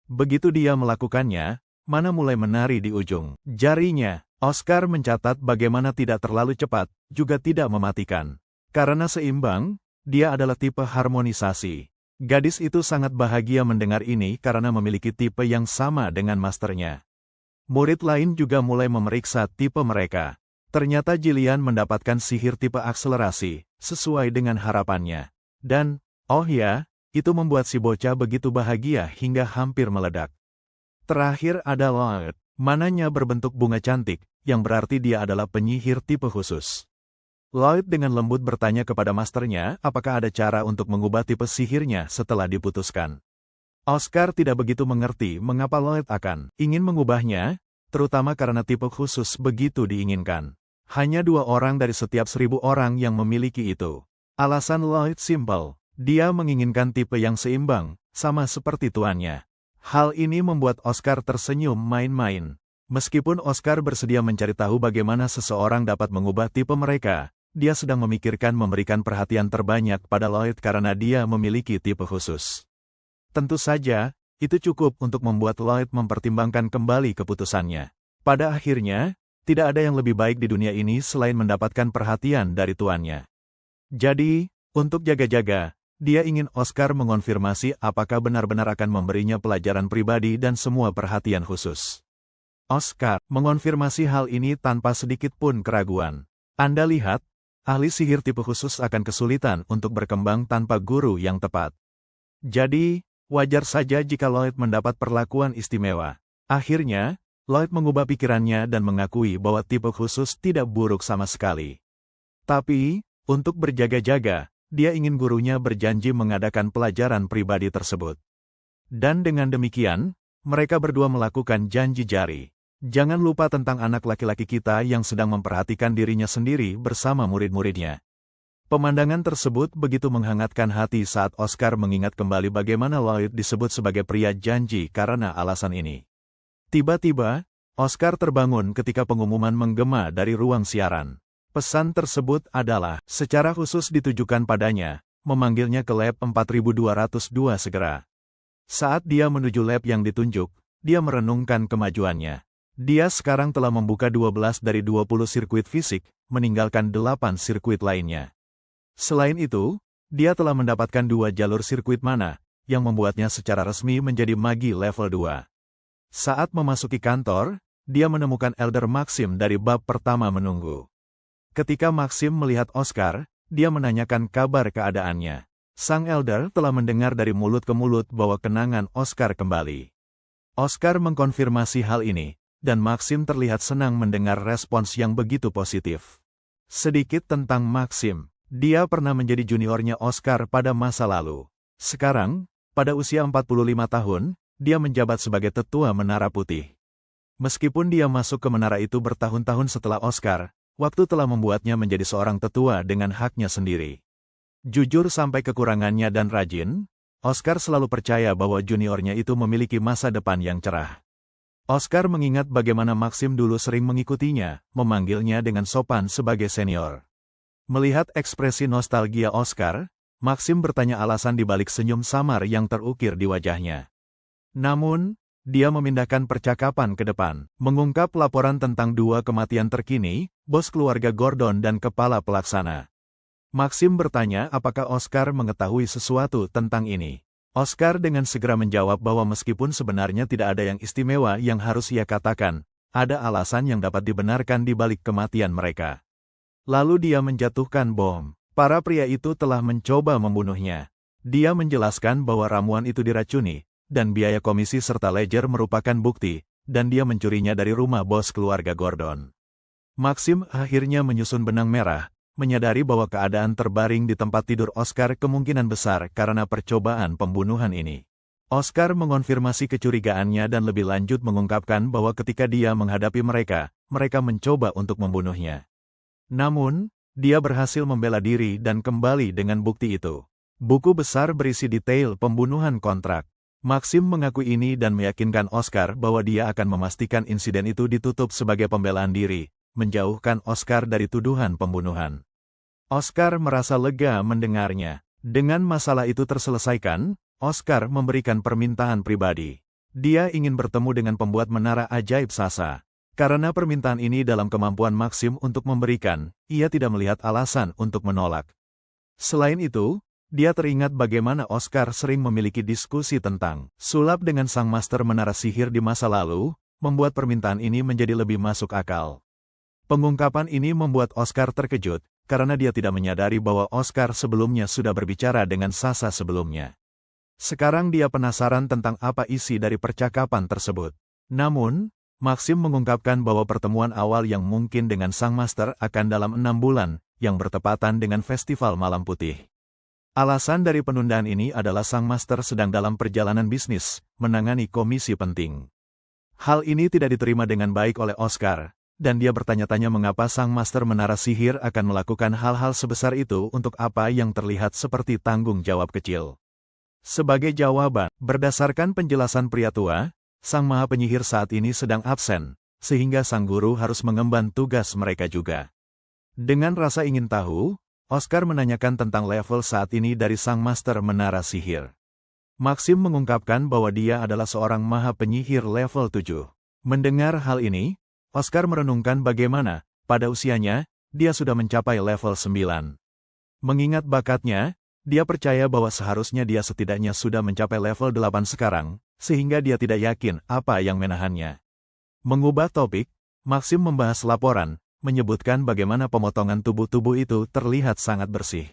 Begitu dia melakukannya, mana mulai menari di ujung jarinya. Oscar mencatat bagaimana tidak terlalu cepat, juga tidak mematikan. Karena seimbang, dia adalah tipe harmonisasi. Gadis itu sangat bahagia mendengar ini karena memiliki tipe yang sama dengan masternya. Murid lain juga mulai memeriksa tipe mereka. Ternyata Jillian mendapatkan sihir tipe akselerasi, sesuai dengan harapannya. Dan, oh ya, itu membuat si bocah begitu bahagia hingga hampir meledak. Terakhir ada Lloyd, mananya berbentuk bunga cantik, yang berarti dia adalah penyihir tipe khusus. Lloyd dengan lembut bertanya kepada masternya apakah ada cara untuk mengubah tipe sihirnya setelah diputuskan. Oscar tidak begitu mengerti mengapa Lloyd akan ingin mengubahnya, terutama karena tipe khusus begitu diinginkan. Hanya 2 orang dari setiap 1000 orang yang memiliki itu. Alasan Lloyd simpel, dia menginginkan tipe yang seimbang, sama seperti tuannya. Hal ini membuat Oscar tersenyum main-main. Meskipun Oscar bersedia mencari tahu bagaimana seseorang dapat mengubah tipe mereka, dia sedang memikirkan memberikan perhatian terbanyak pada Lloyd karena dia memiliki tipe khusus. Tentu saja, itu cukup untuk membuat Lloyd mempertimbangkan kembali keputusannya. Pada akhirnya, tidak ada yang lebih baik di dunia ini selain mendapatkan perhatian dari tuannya. Jadi, untuk jaga-jaga, dia ingin Oscar mengonfirmasi apakah benar-benar akan memberinya pelajaran pribadi dan semua perhatian khusus. Oscar mengonfirmasi hal ini tanpa sedikit pun keraguan. Anda lihat, ahli sihir tipe khusus akan kesulitan untuk berkembang tanpa guru yang tepat. Jadi, wajar saja jika Lloyd mendapat perlakuan istimewa. Akhirnya, Lloyd mengubah pikirannya dan mengakui bahwa tipe khusus tidak buruk sama sekali. Tapi, untuk berjaga-jaga, dia ingin gurunya berjanji mengadakan pelajaran pribadi tersebut. Dan dengan demikian, mereka berdua melakukan janji jari. Jangan lupa tentang anak laki-laki kita yang sedang memperhatikan dirinya sendiri bersama murid-muridnya. Pemandangan tersebut begitu menghangatkan hati saat Oscar mengingat kembali bagaimana Lloyd disebut sebagai pria janji karena alasan ini. Tiba-tiba, Oscar terbangun ketika pengumuman menggema dari ruang siaran. Pesan tersebut adalah, secara khusus ditujukan padanya, memanggilnya ke lab 4202 segera. Saat dia menuju lab yang ditunjuk, dia merenungkan kemajuannya. Dia sekarang telah membuka 12 dari 20 sirkuit fisik, meninggalkan 8 sirkuit lainnya. Selain itu, dia telah mendapatkan 2 jalur sirkuit mana, yang membuatnya secara resmi menjadi magi level 2. Saat memasuki kantor, dia menemukan Elder Maxim dari bab pertama menunggu. Ketika Maxim melihat Oscar, dia menanyakan kabar keadaannya. Sang Elder telah mendengar dari mulut ke mulut bahwa kenangan Oscar kembali. Oscar mengkonfirmasi hal ini, dan Maxim terlihat senang mendengar respons yang begitu positif. Sedikit tentang Maxim, dia pernah menjadi juniornya Oscar pada masa lalu. Sekarang, pada usia 45 tahun, dia menjabat sebagai tetua Menara Putih. Meskipun dia masuk ke menara itu bertahun-tahun setelah Oscar, waktu telah membuatnya menjadi seorang tetua dengan haknya sendiri. Jujur sampai kekurangannya dan rajin, Oscar selalu percaya bahwa juniornya itu memiliki masa depan yang cerah. Oscar mengingat bagaimana Maxim dulu sering mengikutinya, memanggilnya dengan sopan sebagai senior. Melihat ekspresi nostalgia Oscar, Maxim bertanya alasan di balik senyum samar yang terukir di wajahnya. Namun, dia memindahkan percakapan ke depan, mengungkap laporan tentang 2 kematian terkini, bos keluarga Gordon dan kepala pelaksana. Maxim bertanya apakah Oscar mengetahui sesuatu tentang ini. Oscar dengan segera menjawab bahwa meskipun sebenarnya tidak ada yang istimewa yang harus ia katakan, ada alasan yang dapat dibenarkan di balik kematian mereka. Lalu dia menjatuhkan bom. Para pria itu telah mencoba membunuhnya. Dia menjelaskan bahwa ramuan itu diracuni, dan biaya komisi serta ledger merupakan bukti, dan dia mencurinya dari rumah bos keluarga Gordon. Maxim akhirnya menyusun benang merah, menyadari bahwa keadaan terbaring di tempat tidur Oscar kemungkinan besar karena percobaan pembunuhan ini. Oscar mengonfirmasi kecurigaannya dan lebih lanjut mengungkapkan bahwa ketika dia menghadapi mereka, mereka mencoba untuk membunuhnya. Namun, dia berhasil membela diri dan kembali dengan bukti itu. Buku besar berisi detail pembunuhan kontrak. Maxim mengakui ini dan meyakinkan Oscar bahwa dia akan memastikan insiden itu ditutup sebagai pembelaan diri, menjauhkan Oscar dari tuduhan pembunuhan. Oscar merasa lega mendengarnya. Dengan masalah itu terselesaikan, Oscar memberikan permintaan pribadi. Dia ingin bertemu dengan pembuat menara ajaib Sasa. Karena permintaan ini dalam kemampuan Maxim untuk memberikan, ia tidak melihat alasan untuk menolak. Selain itu, dia teringat bagaimana Oscar sering memiliki diskusi tentang sulap dengan sang master menara sihir di masa lalu, membuat permintaan ini menjadi lebih masuk akal. Pengungkapan ini membuat Oscar terkejut, karena dia tidak menyadari bahwa Oscar sebelumnya sudah berbicara dengan Sasa sebelumnya. Sekarang dia penasaran tentang apa isi dari percakapan tersebut. Namun, Maxim mengungkapkan bahwa pertemuan awal yang mungkin dengan sang master akan dalam 6 bulan, yang bertepatan dengan Festival Malam Putih. Alasan dari penundaan ini adalah sang master sedang dalam perjalanan bisnis, menangani komisi penting. Hal ini tidak diterima dengan baik oleh Oscar, dan dia bertanya-tanya mengapa sang master menara sihir akan melakukan hal-hal sebesar itu untuk apa yang terlihat seperti tanggung jawab kecil. Sebagai jawaban, berdasarkan penjelasan pria tua, sang maha penyihir saat ini sedang absen, sehingga sang guru harus mengemban tugas mereka juga. Dengan rasa ingin tahu, Oscar menanyakan tentang level saat ini dari sang master menara sihir. Maxim mengungkapkan bahwa dia adalah seorang maha penyihir level 7. Mendengar hal ini, Oscar merenungkan bagaimana, pada usianya, dia sudah mencapai level 9. Mengingat bakatnya, dia percaya bahwa seharusnya dia setidaknya sudah mencapai level 8 sekarang, sehingga dia tidak yakin apa yang menahannya. Mengubah topik, Maxim membahas laporan, menyebutkan bagaimana pemotongan tubuh-tubuh itu terlihat sangat bersih.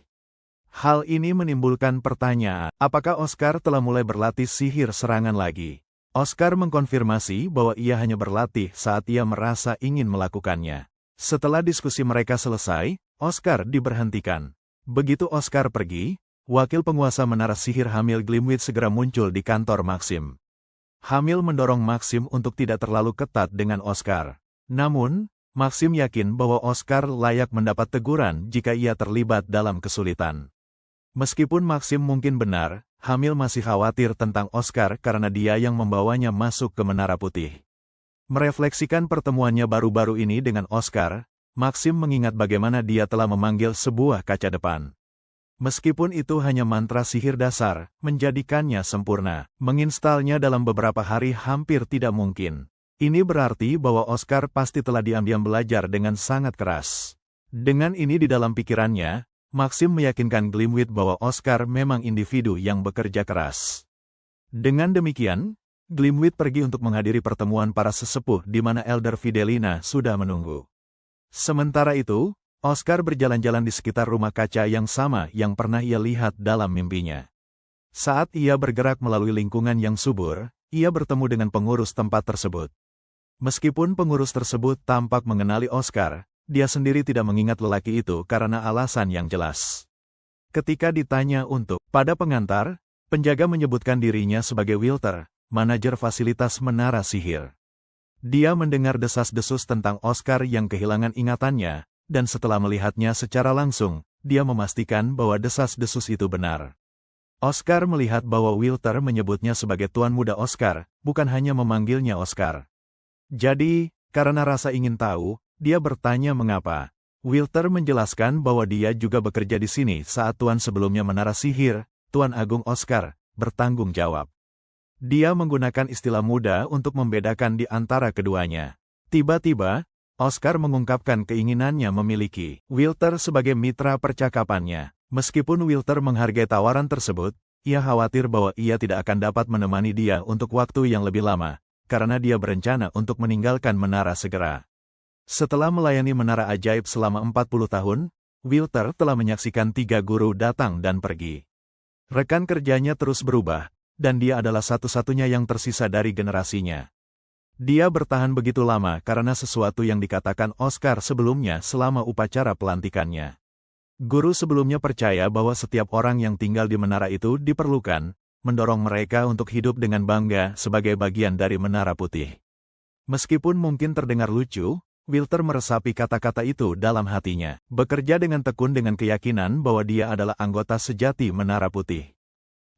Hal ini menimbulkan pertanyaan, apakah Oscar telah mulai berlatih sihir serangan lagi? Oscar mengkonfirmasi bahwa ia hanya berlatih saat ia merasa ingin melakukannya. Setelah diskusi mereka selesai, Oscar diberhentikan. Begitu Oscar pergi, wakil penguasa menara sihir Hamil Glimwith segera muncul di kantor Maxim. Hamil mendorong Maxim untuk tidak terlalu ketat dengan Oscar. Namun, Maxim yakin bahwa Oscar layak mendapat teguran jika ia terlibat dalam kesulitan. Meskipun Maxim mungkin benar, Hamil masih khawatir tentang Oscar karena dia yang membawanya masuk ke Menara Putih. Merefleksikan pertemuannya baru-baru ini dengan Oscar, Maxim mengingat bagaimana dia telah memanggil sebuah kaca depan. Meskipun itu hanya mantra sihir dasar, menjadikannya sempurna, menginstalnya dalam beberapa hari hampir tidak mungkin. Ini berarti bahwa Oscar pasti telah diam-diam belajar dengan sangat keras. Dengan ini di dalam pikirannya, Maxim meyakinkan Glimwith bahwa Oscar memang individu yang bekerja keras. Dengan demikian, Glimwith pergi untuk menghadiri pertemuan para sesepuh di mana Elder Fidelina sudah menunggu. Sementara itu, Oscar berjalan-jalan di sekitar rumah kaca yang sama yang pernah ia lihat dalam mimpinya. Saat ia bergerak melalui lingkungan yang subur, ia bertemu dengan pengurus tempat tersebut. Meskipun pengurus tersebut tampak mengenali Oscar, dia sendiri tidak mengingat lelaki itu karena alasan yang jelas. Ketika ditanya untuk pada pengantar, penjaga menyebutkan dirinya sebagai Wilter, manajer fasilitas menara sihir. Dia mendengar desas-desus tentang Oscar yang kehilangan ingatannya, dan setelah melihatnya secara langsung, dia memastikan bahwa desas-desus itu benar. Oscar melihat bahwa Wilter menyebutnya sebagai Tuan Muda Oscar, bukan hanya memanggilnya Oscar. Jadi, karena rasa ingin tahu, dia bertanya mengapa. Wilter menjelaskan bahwa dia juga bekerja di sini saat Tuan sebelumnya menara sihir, Tuan Agung Oscar, bertanggung jawab. Dia menggunakan istilah muda untuk membedakan di antara keduanya. Tiba-tiba, Oscar mengungkapkan keinginannya memiliki Wilter sebagai mitra percakapannya. Meskipun Wilter menghargai tawaran tersebut, ia khawatir bahwa ia tidak akan dapat menemani dia untuk waktu yang lebih lama, karena dia berencana untuk meninggalkan menara segera. Setelah melayani menara ajaib selama 40 tahun, Wilter telah menyaksikan 3 guru datang dan pergi. Rekan kerjanya terus berubah, dan dia adalah satu-satunya yang tersisa dari generasinya. Dia bertahan begitu lama karena sesuatu yang dikatakan Oscar sebelumnya selama upacara pelantikannya. Guru sebelumnya percaya bahwa setiap orang yang tinggal di menara itu diperlukan, mendorong mereka untuk hidup dengan bangga sebagai bagian dari Menara Putih. Meskipun mungkin terdengar lucu, Wilter meresapi kata-kata itu dalam hatinya, bekerja dengan tekun dengan keyakinan bahwa dia adalah anggota sejati Menara Putih.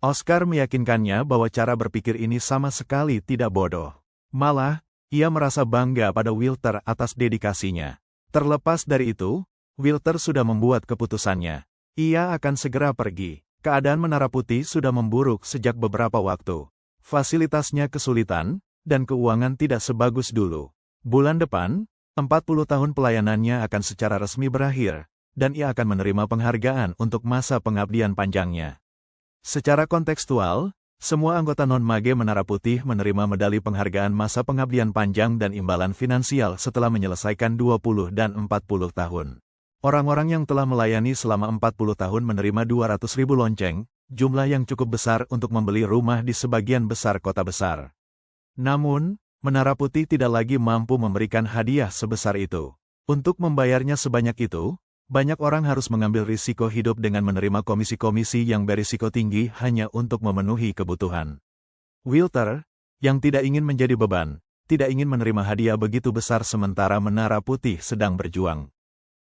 Oscar meyakinkannya bahwa cara berpikir ini sama sekali tidak bodoh. Malah, ia merasa bangga pada Wilter atas dedikasinya. Terlepas dari itu, Wilter sudah membuat keputusannya. Ia akan segera pergi. Keadaan Menara Putih sudah memburuk sejak beberapa waktu. Fasilitasnya kesulitan, dan keuangan tidak sebagus dulu. Bulan depan, 40 tahun pelayanannya akan secara resmi berakhir, dan ia akan menerima penghargaan untuk masa pengabdian panjangnya. Secara kontekstual, semua anggota non-mage Menara Putih menerima medali penghargaan masa pengabdian panjang dan imbalan finansial setelah menyelesaikan 20 dan 40 tahun. Orang-orang yang telah melayani selama 40 tahun menerima 200.000 lonceng, jumlah yang cukup besar untuk membeli rumah di sebagian besar kota besar. Namun, Menara Putih tidak lagi mampu memberikan hadiah sebesar itu. Untuk membayarnya sebanyak itu, banyak orang harus mengambil risiko hidup dengan menerima komisi-komisi yang berisiko tinggi hanya untuk memenuhi kebutuhan. Wilter, yang tidak ingin menjadi beban, tidak ingin menerima hadiah begitu besar sementara Menara Putih sedang berjuang.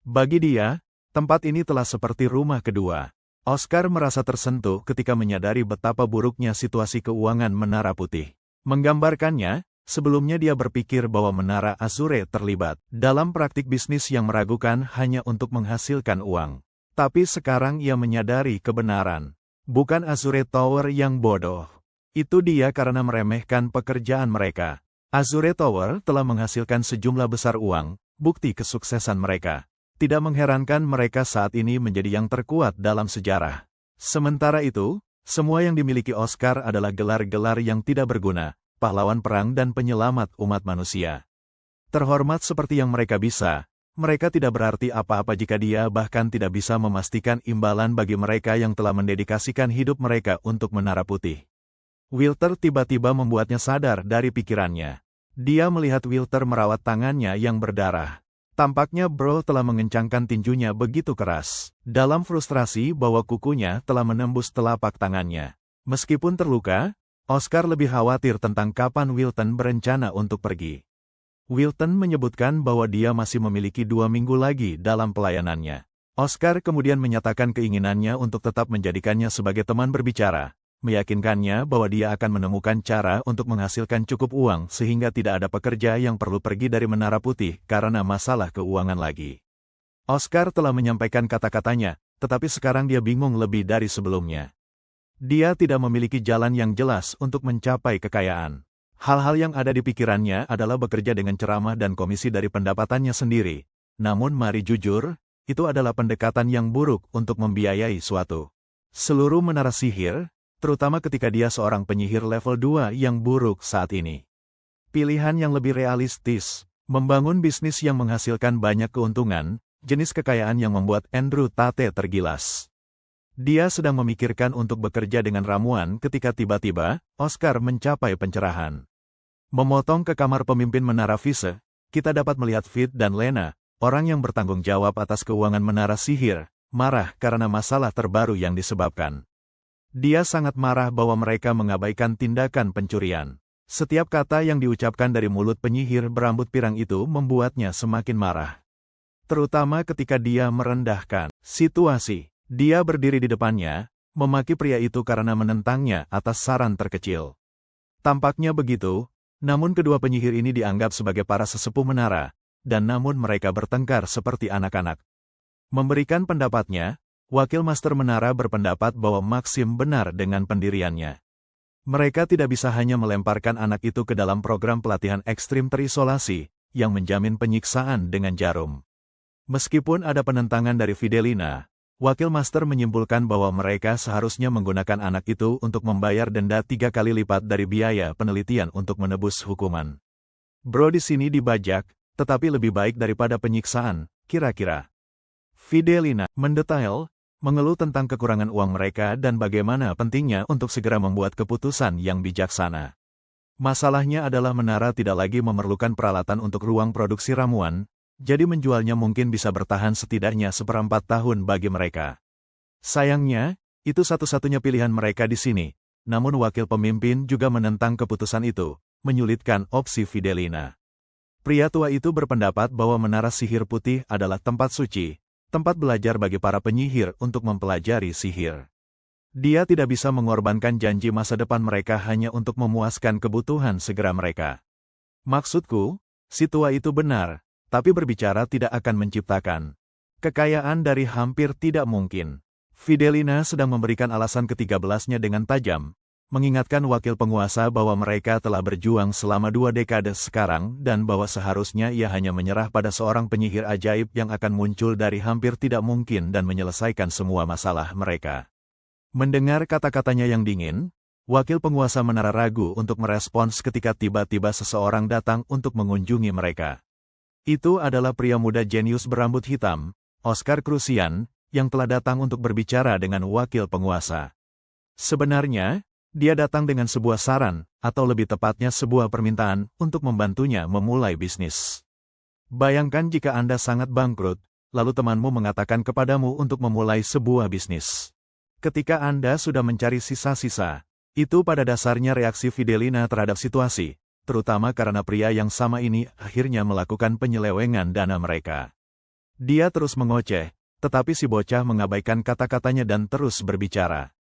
Bagi dia, tempat ini telah seperti rumah kedua. Oscar merasa tersentuh ketika menyadari betapa buruknya situasi keuangan Menara Putih. Menggambarkannya, sebelumnya dia berpikir bahwa Menara Azure terlibat dalam praktik bisnis yang meragukan hanya untuk menghasilkan uang. Tapi sekarang ia menyadari kebenaran. Bukan Azure Tower yang bodoh. Itu dia karena meremehkan pekerjaan mereka. Azure Tower telah menghasilkan sejumlah besar uang, bukti kesuksesan mereka. Tidak mengherankan mereka saat ini menjadi yang terkuat dalam sejarah. Sementara itu, semua yang dimiliki Oscar adalah gelar-gelar yang tidak berguna, pahlawan perang dan penyelamat umat manusia. Terhormat seperti yang mereka bisa, mereka tidak berarti apa-apa jika dia bahkan tidak bisa memastikan imbalan bagi mereka yang telah mendedikasikan hidup mereka untuk Menara Putih. Wilter tiba-tiba membuatnya sadar dari pikirannya. Dia melihat Wilter merawat tangannya yang berdarah. Tampaknya Bro telah mengencangkan tinjunya begitu keras. Dalam frustrasi bahwa kukunya telah menembus telapak tangannya. Meskipun terluka, Oscar lebih khawatir tentang kapan Wilton berencana untuk pergi. Wilton menyebutkan bahwa dia masih memiliki 2 minggu lagi dalam pelayanannya. Oscar kemudian menyatakan keinginannya untuk tetap menjadikannya sebagai teman berbicara, meyakinkannya bahwa dia akan menemukan cara untuk menghasilkan cukup uang sehingga tidak ada pekerja yang perlu pergi dari Menara Putih karena masalah keuangan lagi. Oscar telah menyampaikan kata-katanya, tetapi sekarang dia bingung lebih dari sebelumnya. Dia tidak memiliki jalan yang jelas untuk mencapai kekayaan. Hal-hal yang ada di pikirannya adalah bekerja dengan ceramah dan komisi dari pendapatannya sendiri. Namun mari jujur, itu adalah pendekatan yang buruk untuk membiayai suatu. Seluruh menara sihir, terutama ketika dia seorang penyihir level 2 yang buruk saat ini. Pilihan yang lebih realistis, membangun bisnis yang menghasilkan banyak keuntungan, jenis kekayaan yang membuat Andrew Tate tergilas. Dia sedang memikirkan untuk bekerja dengan ramuan ketika tiba-tiba, Oscar mencapai pencerahan. Memotong ke kamar pemimpin Menara Vise, kita dapat melihat Fit dan Lena, orang yang bertanggung jawab atas keuangan Menara Sihir, marah karena masalah terbaru yang disebabkan. Dia sangat marah bahwa mereka mengabaikan tindakan pencurian. Setiap kata yang diucapkan dari mulut penyihir berambut pirang itu membuatnya semakin marah. Terutama ketika dia merendahkan situasi. Dia berdiri di depannya, memaki pria itu karena menentangnya atas saran terkecil. Tampaknya begitu, namun kedua penyihir ini dianggap sebagai para sesepuh menara, dan namun mereka bertengkar seperti anak-anak. Memberikan pendapatnya, Wakil Master Menara berpendapat bahwa Maxim benar dengan pendiriannya. Mereka tidak bisa hanya melemparkan anak itu ke dalam program pelatihan ekstrim terisolasi, yang menjamin penyiksaan dengan jarum. Meskipun ada penentangan dari Fidelina, Wakil Master menyimpulkan bahwa mereka seharusnya menggunakan anak itu untuk membayar denda 3 kali lipat dari biaya penelitian untuk menebus hukuman. Bro di sini dibajak, tetapi lebih baik daripada penyiksaan, kira-kira. Fidelina mendetail, mengeluh tentang kekurangan uang mereka dan bagaimana pentingnya untuk segera membuat keputusan yang bijaksana. Masalahnya adalah menara tidak lagi memerlukan peralatan untuk ruang produksi ramuan, jadi menjualnya mungkin bisa bertahan setidaknya 1/4 tahun bagi mereka. Sayangnya, itu satu-satunya pilihan mereka di sini, namun wakil pemimpin juga menentang keputusan itu, menyulitkan opsi Fidelina. Pria tua itu berpendapat bahwa Menara Sihir Putih adalah tempat suci, tempat belajar bagi para penyihir untuk mempelajari sihir. Dia tidak bisa mengorbankan janji masa depan mereka hanya untuk memuaskan kebutuhan segera mereka. Maksudku, si tua itu benar, tapi berbicara tidak akan menciptakan kekayaan dari hampir tidak mungkin. Fidelina sedang memberikan alasan ke-13-nya dengan tajam, mengingatkan wakil penguasa bahwa mereka telah berjuang selama 2 dekade sekarang dan bahwa seharusnya ia hanya menyerah pada seorang penyihir ajaib yang akan muncul dari hampir tidak mungkin dan menyelesaikan semua masalah mereka. Mendengar kata-katanya yang dingin, wakil penguasa menara ragu untuk merespons ketika tiba-tiba seseorang datang untuk mengunjungi mereka. Itu adalah pria muda jenius berambut hitam, Oscar Crucian, yang telah datang untuk berbicara dengan wakil penguasa. Sebenarnya, dia datang dengan sebuah saran, atau lebih tepatnya sebuah permintaan, untuk membantunya memulai bisnis. Bayangkan jika Anda sangat bangkrut, lalu temanmu mengatakan kepadamu untuk memulai sebuah bisnis. Ketika Anda sudah mencari sisa-sisa, itu pada dasarnya reaksi Fidelina terhadap situasi, terutama karena pria yang sama ini akhirnya melakukan penyelewengan dana mereka. Dia terus mengoceh, tetapi si bocah mengabaikan kata-katanya dan terus berbicara.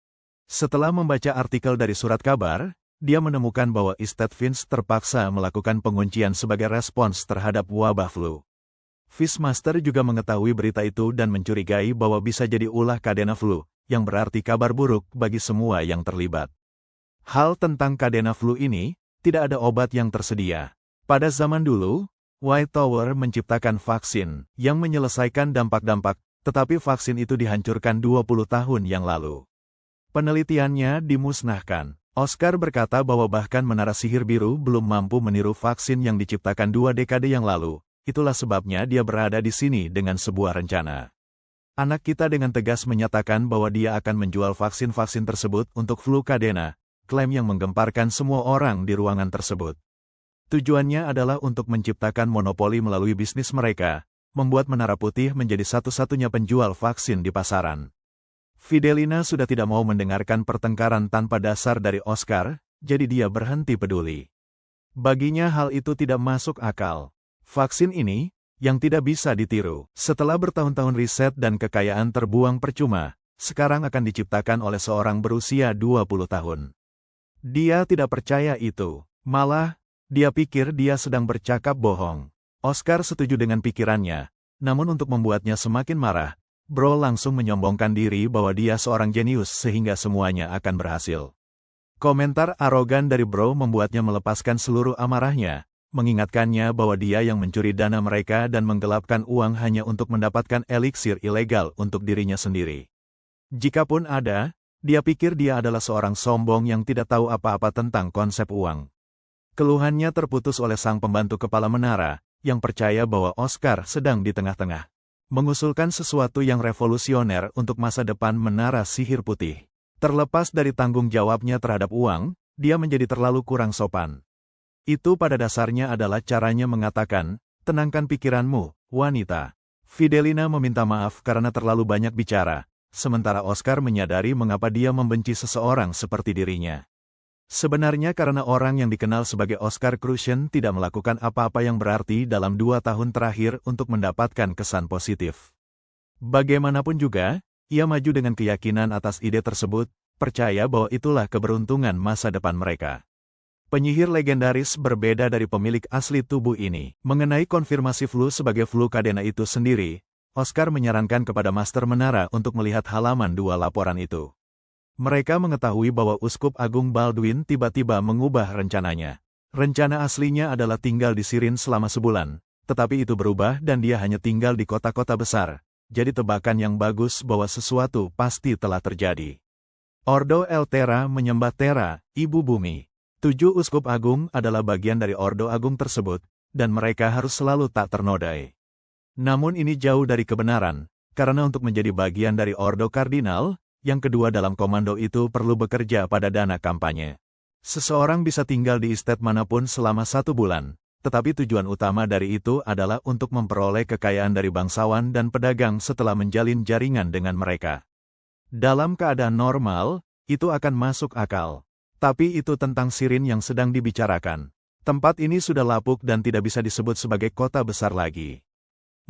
Setelah membaca artikel dari surat kabar, dia menemukan bahwa Estate Vince terpaksa melakukan penguncian sebagai respons terhadap wabah flu. Fishmaster juga mengetahui berita itu dan mencurigai bahwa bisa jadi ulah Kadena Flu, yang berarti kabar buruk bagi semua yang terlibat. Hal tentang Kadena Flu ini, tidak ada obat yang tersedia. Pada zaman dulu, White Tower menciptakan vaksin yang menyelesaikan dampak-dampak, tetapi vaksin itu dihancurkan 20 tahun yang lalu. Penelitiannya dimusnahkan. Oscar berkata bahwa bahkan Menara Sihir Biru belum mampu meniru vaksin yang diciptakan 2 dekade yang lalu. Itulah sebabnya dia berada di sini dengan sebuah rencana. Anak kita dengan tegas menyatakan bahwa dia akan menjual vaksin-vaksin tersebut untuk flu Kadena, klaim yang menggemparkan semua orang di ruangan tersebut. Tujuannya adalah untuk menciptakan monopoli melalui bisnis mereka, membuat Menara Putih menjadi satu-satunya penjual vaksin di pasaran. Fidelina sudah tidak mau mendengarkan pertengkaran tanpa dasar dari Oscar, jadi dia berhenti peduli. Baginya hal itu tidak masuk akal. Vaksin ini, yang tidak bisa ditiru, setelah bertahun-tahun riset dan kekayaan terbuang percuma, sekarang akan diciptakan oleh seorang berusia 20 tahun. Dia tidak percaya itu. Malah, dia pikir dia sedang bercakap bohong. Oscar setuju dengan pikirannya, namun untuk membuatnya semakin marah, Bro langsung menyombongkan diri bahwa dia seorang jenius sehingga semuanya akan berhasil. Komentar arogan dari Bro membuatnya melepaskan seluruh amarahnya, mengingatkannya bahwa dia yang mencuri dana mereka dan menggelapkan uang hanya untuk mendapatkan eliksir ilegal untuk dirinya sendiri. Jikapun ada, dia pikir dia adalah seorang sombong yang tidak tahu apa-apa tentang konsep uang. Keluhannya terputus oleh sang pembantu kepala menara, yang percaya bahwa Oscar sedang di tengah-tengah mengusulkan sesuatu yang revolusioner untuk masa depan Menara Sihir Putih. Terlepas dari tanggung jawabnya terhadap uang, dia menjadi terlalu kurang sopan. Itu pada dasarnya adalah caranya mengatakan, tenangkan pikiranmu, wanita. Fidelina meminta maaf karena terlalu banyak bicara, sementara Oscar menyadari mengapa dia membenci seseorang seperti dirinya. Sebenarnya karena orang yang dikenal sebagai Oscar Crucian tidak melakukan apa-apa yang berarti dalam 2 tahun terakhir untuk mendapatkan kesan positif. Bagaimanapun juga, ia maju dengan keyakinan atas ide tersebut, percaya bahwa itulah keberuntungan masa depan mereka. Penyihir legendaris berbeda dari pemilik asli tubuh ini. Mengenai konfirmasi flu sebagai flu Cadena itu sendiri, Oscar menyarankan kepada Master Menara untuk melihat halaman 2 laporan itu. Mereka mengetahui bahwa Uskup Agung Baldwin tiba-tiba mengubah rencananya. Rencana aslinya adalah tinggal di Sirin selama sebulan, tetapi itu berubah dan dia hanya tinggal di kota-kota besar. Jadi tebakan yang bagus bahwa sesuatu pasti telah terjadi. Ordo Eltera menyembah Terra, Ibu Bumi. 7 Uskup Agung adalah bagian dari Ordo Agung tersebut, dan mereka harus selalu tak ternodai. Namun ini jauh dari kebenaran, karena untuk menjadi bagian dari Ordo Kardinal, yang kedua dalam komando itu perlu bekerja pada dana kampanye. Seseorang bisa tinggal di estate manapun selama 1 bulan, tetapi tujuan utama dari itu adalah untuk memperoleh kekayaan dari bangsawan dan pedagang setelah menjalin jaringan dengan mereka. Dalam keadaan normal, itu akan masuk akal. Tapi itu tentang Sirin yang sedang dibicarakan. Tempat ini sudah lapuk dan tidak bisa disebut sebagai kota besar lagi.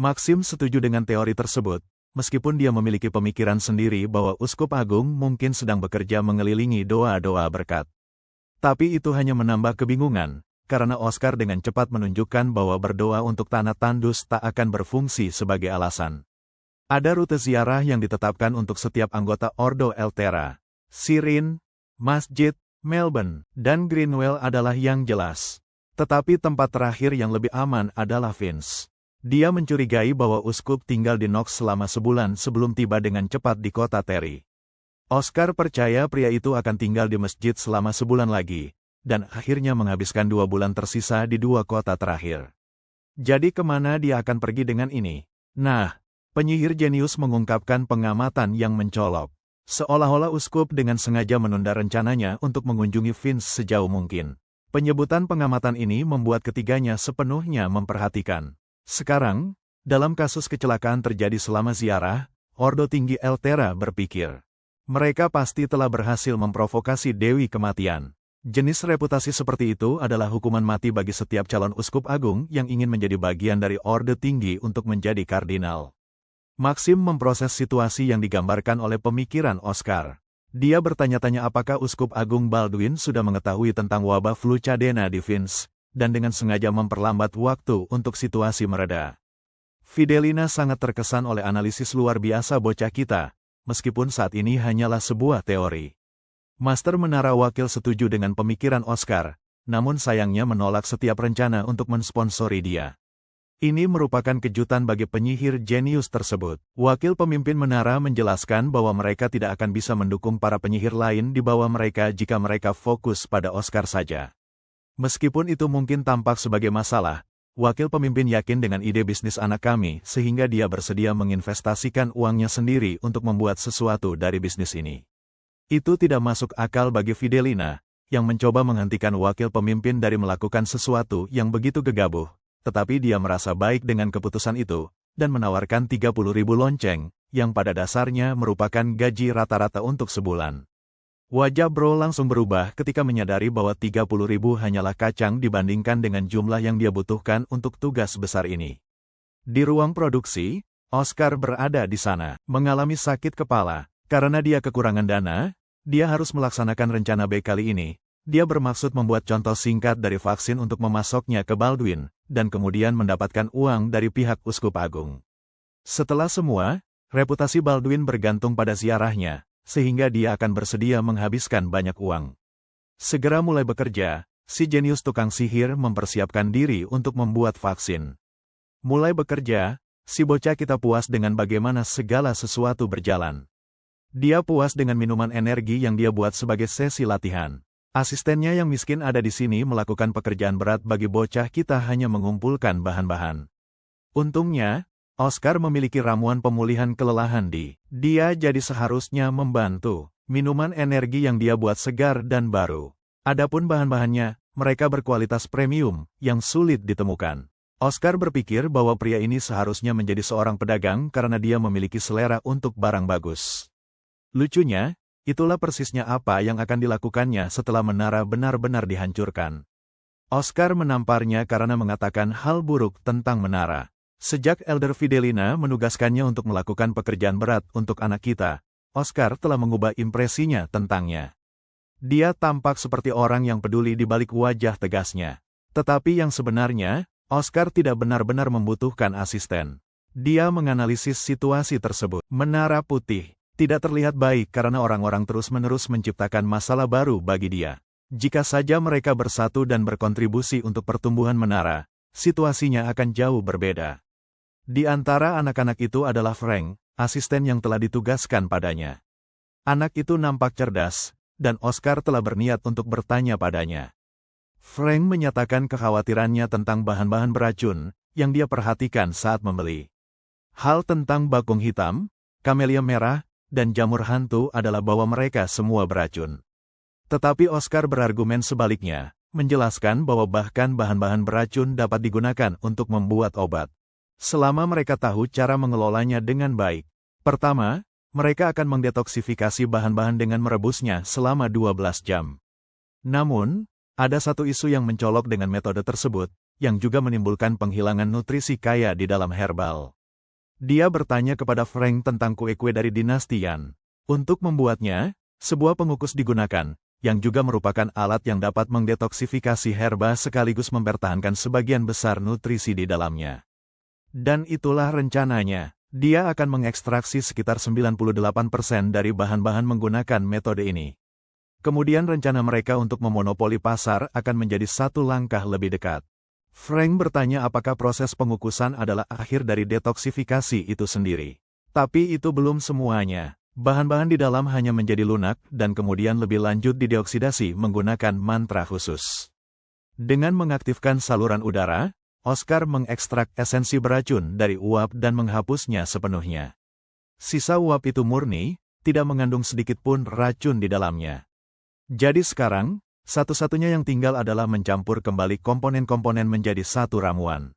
Maxim setuju dengan teori tersebut, meskipun dia memiliki pemikiran sendiri bahwa Uskup Agung mungkin sedang bekerja mengelilingi doa-doa berkat. Tapi itu hanya menambah kebingungan, karena Oscar dengan cepat menunjukkan bahwa berdoa untuk tanah tandus tak akan berfungsi sebagai alasan. Ada rute ziarah yang ditetapkan untuk setiap anggota Ordo Eltera. Sirin, Masjid, Melbourne, dan Greenwell adalah yang jelas. Tetapi tempat terakhir yang lebih aman adalah Vince. Dia mencurigai bahwa uskup tinggal di Knox selama sebulan sebelum tiba dengan cepat di kota Terry. Oscar percaya pria itu akan tinggal di masjid selama sebulan lagi, dan akhirnya menghabiskan 2 bulan tersisa di 2 kota terakhir. Jadi kemana dia akan pergi dengan ini? Nah, penyihir jenius mengungkapkan pengamatan yang mencolok. Seolah-olah uskup dengan sengaja menunda rencananya untuk mengunjungi Vince sejauh mungkin. Penyebutan pengamatan ini membuat ketiganya sepenuhnya memperhatikan. Sekarang, dalam kasus kecelakaan terjadi selama ziarah, Ordo Tinggi Eltera berpikir. Mereka pasti telah berhasil memprovokasi Dewi Kematian. Jenis reputasi seperti itu adalah hukuman mati bagi setiap calon uskup agung yang ingin menjadi bagian dari Ordo Tinggi untuk menjadi kardinal. Maxim memproses situasi yang digambarkan oleh pemikiran Oscar. Dia bertanya-tanya apakah Uskup Agung Baldwin sudah mengetahui tentang wabah flu Cadena di Vince, dan dengan sengaja memperlambat waktu untuk situasi mereda. Fidelina sangat terkesan oleh analisis luar biasa bocah kita, meskipun saat ini hanyalah sebuah teori. Master Menara Wakil setuju dengan pemikiran Oscar, namun sayangnya menolak setiap rencana untuk mensponsori dia. Ini merupakan kejutan bagi penyihir jenius tersebut. Wakil pemimpin menara menjelaskan bahwa mereka tidak akan bisa mendukung para penyihir lain di bawah mereka jika mereka fokus pada Oscar saja. Meskipun itu mungkin tampak sebagai masalah, wakil pemimpin yakin dengan ide bisnis anak kami sehingga dia bersedia menginvestasikan uangnya sendiri untuk membuat sesuatu dari bisnis ini. Itu tidak masuk akal bagi Fidelina, yang mencoba menghentikan wakil pemimpin dari melakukan sesuatu yang begitu gegabah, tetapi dia merasa baik dengan keputusan itu, dan menawarkan 30.000 lonceng, yang pada dasarnya merupakan gaji rata-rata untuk sebulan. Wajah Bro langsung berubah ketika menyadari bahwa 30.000 hanyalah kacang dibandingkan dengan jumlah yang dia butuhkan untuk tugas besar ini. Di ruang produksi, Oscar berada di sana, mengalami sakit kepala, karena dia kekurangan dana. Dia harus melaksanakan rencana B kali ini. Dia bermaksud membuat contoh singkat dari vaksin untuk memasoknya ke Baldwin, dan kemudian mendapatkan uang dari pihak Uskup Agung. Setelah semua, reputasi Baldwin bergantung pada ziarahnya, sehingga dia akan bersedia menghabiskan banyak uang. Segera mulai bekerja, si jenius tukang sihir mempersiapkan diri untuk membuat vaksin. Mulai bekerja, si bocah kita puas dengan bagaimana segala sesuatu berjalan. Dia puas dengan minuman energi yang dia buat sebagai sesi latihan. Asistennya yang miskin ada di sini melakukan pekerjaan berat bagi bocah kita hanya mengumpulkan bahan-bahan. Untungnya, Oscar memiliki ramuan pemulihan kelelahan dia jadi seharusnya membantu. Minuman energi yang dia buat segar dan baru. Adapun bahan-bahannya, mereka berkualitas premium, yang sulit ditemukan. Oscar berpikir bahwa pria ini seharusnya menjadi seorang pedagang karena dia memiliki selera untuk barang bagus. Lucunya, itulah persisnya apa yang akan dilakukannya setelah menara benar-benar dihancurkan. Oscar menamparnya karena mengatakan hal buruk tentang menara. Sejak Elder Fidelina menugaskannya untuk melakukan pekerjaan berat untuk anak kita, Oscar telah mengubah impresinya tentangnya. Dia tampak seperti orang yang peduli di balik wajah tegasnya. Tetapi yang sebenarnya, Oscar tidak benar-benar membutuhkan asisten. Dia menganalisis situasi tersebut. Menara putih tidak terlihat baik karena orang-orang terus-menerus menciptakan masalah baru bagi dia. Jika saja mereka bersatu dan berkontribusi untuk pertumbuhan menara, situasinya akan jauh berbeda. Di antara anak-anak itu adalah Frank, asisten yang telah ditugaskan padanya. Anak itu nampak cerdas, dan Oscar telah berniat untuk bertanya padanya. Frank menyatakan kekhawatirannya tentang bahan-bahan beracun yang dia perhatikan saat membeli. Hal tentang bakung hitam, kamelia merah, dan jamur hantu adalah bahwa mereka semua beracun. Tetapi Oscar berargumen sebaliknya, menjelaskan bahwa bahkan bahan-bahan beracun dapat digunakan untuk membuat obat. Selama mereka tahu cara mengelolanya dengan baik. Pertama, mereka akan mendetoksifikasi bahan-bahan dengan merebusnya selama 12 jam. Namun, ada satu isu yang mencolok dengan metode tersebut, yang juga menimbulkan penghilangan nutrisi kaya di dalam herbal. Dia bertanya kepada Frank tentang kue-kue dari dinasti Yan. Untuk membuatnya, sebuah pengukus digunakan, yang juga merupakan alat yang dapat mendetoksifikasi herba sekaligus mempertahankan sebagian besar nutrisi di dalamnya. Dan itulah rencananya. Dia akan mengekstraksi sekitar 98% dari bahan-bahan menggunakan metode ini. Kemudian rencana mereka untuk memonopoli pasar akan menjadi satu langkah lebih dekat. Frank bertanya apakah proses pengukusan adalah akhir dari detoksifikasi itu sendiri. Tapi itu belum semuanya. Bahan-bahan di dalam hanya menjadi lunak dan kemudian lebih lanjut dideoksidasi menggunakan mantra khusus. Dengan mengaktifkan saluran udara, Oscar mengekstrak esensi beracun dari uap dan menghapusnya sepenuhnya. Sisa uap itu murni, tidak mengandung sedikit pun racun di dalamnya. Jadi sekarang, satu-satunya yang tinggal adalah mencampur kembali komponen-komponen menjadi satu ramuan.